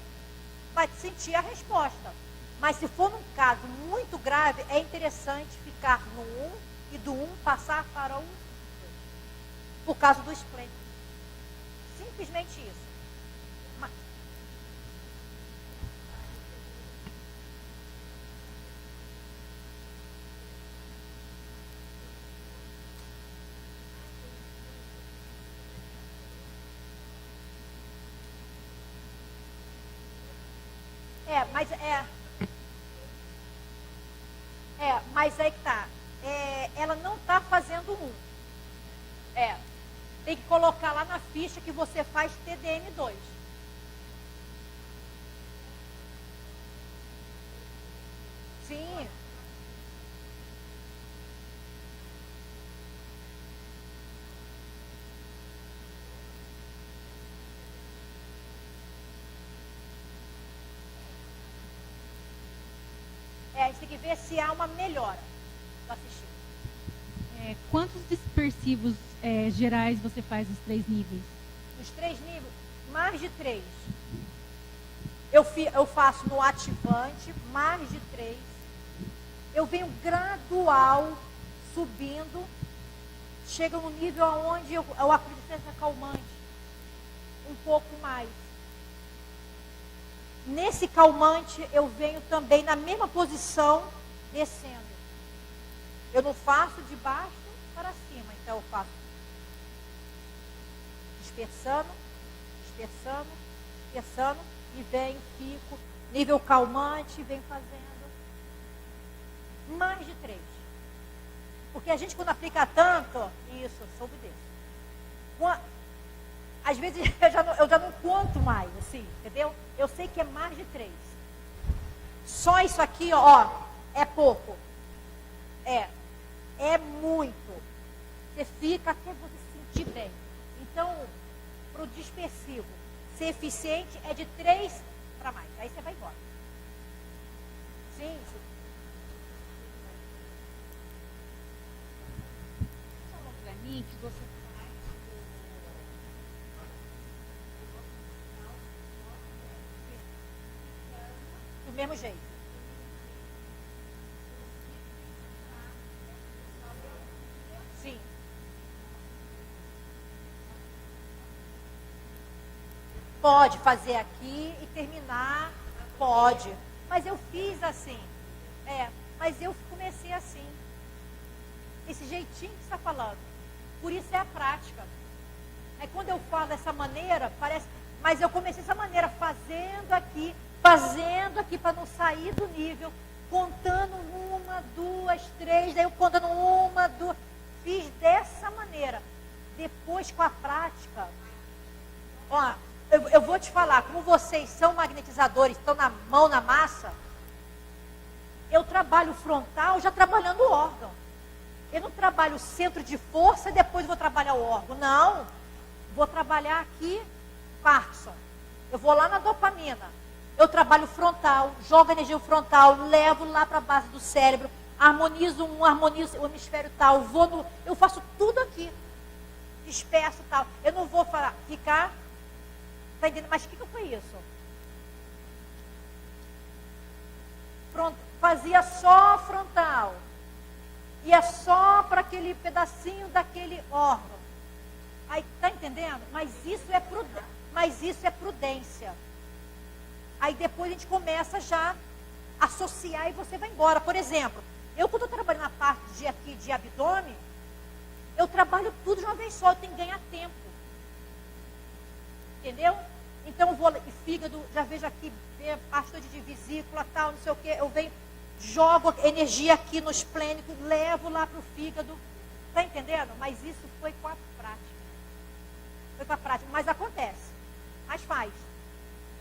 Speaker 1: vai sentir a resposta. Mas se for num caso muito grave, é interessante ficar no 1 e do 1 passar para o 2. Por causa do esplênico. Simplesmente isso. Mas aí que tá. Ela não está fazendo 1. Tem que colocar lá na ficha que você faz TDM2. Sim. A gente tem que ver se há uma melhora do assistir.
Speaker 2: Quantos dispersivos gerais você faz nos 3 níveis?
Speaker 1: Nos 3 níveis, mais de 3. Eu faço no ativante, mais de 3. Eu venho gradual, subindo, chega no nível onde eu acredito ser calmante. Um pouco mais. Nesse calmante, eu venho também na mesma posição, descendo. Eu não faço de baixo para cima, então eu faço dispersando, dispersando, dispersando, e venho, fico, nível calmante, venho fazendo. Mais de 3. Porque a gente, quando aplica tanto, isso, soube desse. Às vezes eu já não conto mais, assim, entendeu? Eu sei que é mais de 3. Só isso aqui, ó, é pouco. É muito. Você fica até você se sentir bem. Então, para o dispersivo ser eficiente, é de 3 para mais. Aí você vai embora. Sim.
Speaker 3: Falou para mim que você faz
Speaker 1: do mesmo jeito. Sim. Pode fazer aqui e terminar, pode. Mas eu fiz assim. Mas eu comecei assim. Esse jeitinho que você está falando. Por isso é a prática. Aí quando eu falo dessa maneira, parece. Mas eu comecei dessa maneira, fazendo aqui para não sair do nível, contando 1, 2, 3, daí eu contando 1, 2. Fiz dessa maneira. Depois, com a prática, ó, eu vou te falar, como vocês são magnetizadores, estão na mão na massa, eu trabalho frontal já trabalhando o órgão. Eu não trabalho o centro de força e depois vou trabalhar o órgão. Não. Vou trabalhar aqui, Parkinson. Eu vou lá na dopamina. Eu trabalho frontal, jogo energia frontal, levo lá para a base do cérebro, harmonizo harmonizo o hemisfério tal, eu faço tudo aqui. Disperso tal. Eu não vou ficar, tá entendendo? Mas o que foi isso? Fazia só frontal. Ia só para aquele pedacinho daquele órgão. Aí, tá entendendo? Mas isso é prudência. Aí depois a gente começa já a associar e você vai embora. Por exemplo, eu quando estou trabalhando na parte de abdômen, eu trabalho tudo de uma vez só, eu tenho que ganhar tempo. Entendeu? Então eu vou, e fígado, já vejo aqui, parte de vesícula, tal, não sei o quê, eu venho, jogo energia aqui no esplênico, levo lá para o fígado. Está entendendo? Mas isso foi com a prática. Foi com a prática. Mas acontece. Mas faz.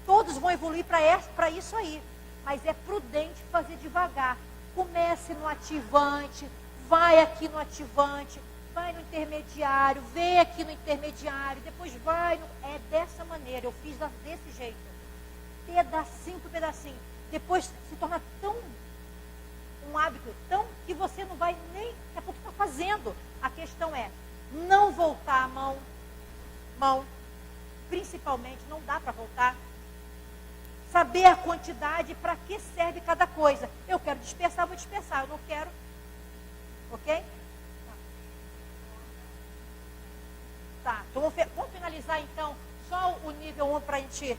Speaker 1: Todos vão evoluir para isso aí. Mas é prudente fazer devagar. Comece no ativante, vai aqui no ativante, vai no intermediário, vem aqui no intermediário, depois vai no... É dessa maneira. Eu fiz desse jeito. Pedacinho por pedacinho. Depois se torna tão... um hábito tão que você não vai nem daqui a pouco está fazendo. A questão é não voltar a mão, principalmente não dá para voltar. Saber a quantidade, para que serve cada coisa. Eu quero dispersar, vou dispersar. Eu não quero, ok? Tá, então vamos finalizar então só o nível 1 para a gente.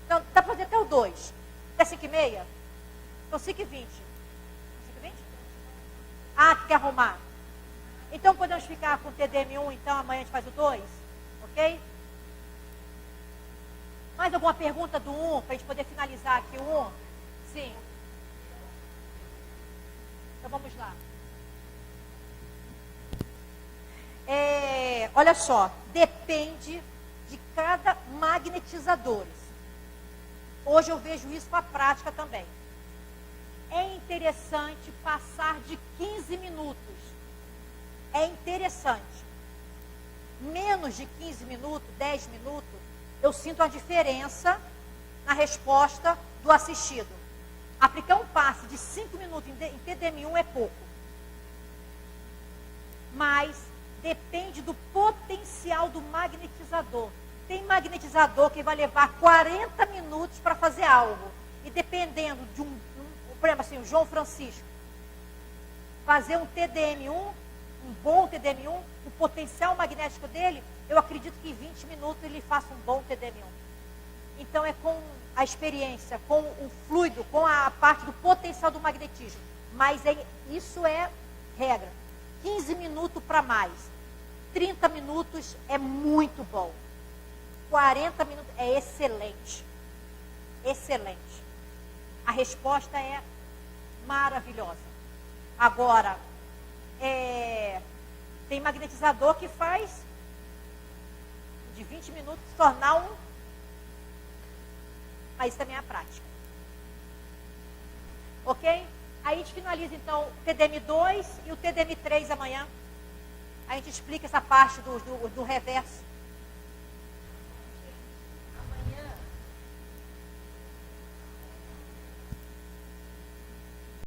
Speaker 1: Então, dá para fazer até o 2. Até 5h30? Então 5h20. Ah, quer arrumar? Então podemos ficar com o TDM1, então amanhã a gente faz o 2? Ok? Mais alguma pergunta do 1, para a gente poder finalizar aqui o 1? Sim. Então vamos lá. Olha só, depende de cada magnetizador. Hoje eu vejo isso com a prática também. é interessante passar de 15 minutos. É interessante. Menos de 15 minutos, 10 minutos, eu sinto a diferença na resposta do assistido. Aplicar um passe de 5 minutos em TDM1 é pouco. Mas depende do potencial do magnetizador. Tem magnetizador que vai levar 40 minutos para fazer algo. E dependendo de por exemplo assim, o João Francisco, fazer um TDM1, um bom TDM1, o potencial magnético dele, eu acredito que em 20 minutos ele faça um bom TDM1. Então é com a experiência, com o fluido, com a parte do potencial do magnetismo. Mas isso é regra. 15 minutos para mais. 30 minutos é muito bom. 40 minutos é excelente. Excelente. A resposta é maravilhosa. Agora, tem magnetizador que faz de 20 minutos se tornar um... Mas isso também é a prática. Ok? Aí a gente finaliza então o TDM2 e o TDM3 amanhã. A gente explica essa parte do reverso.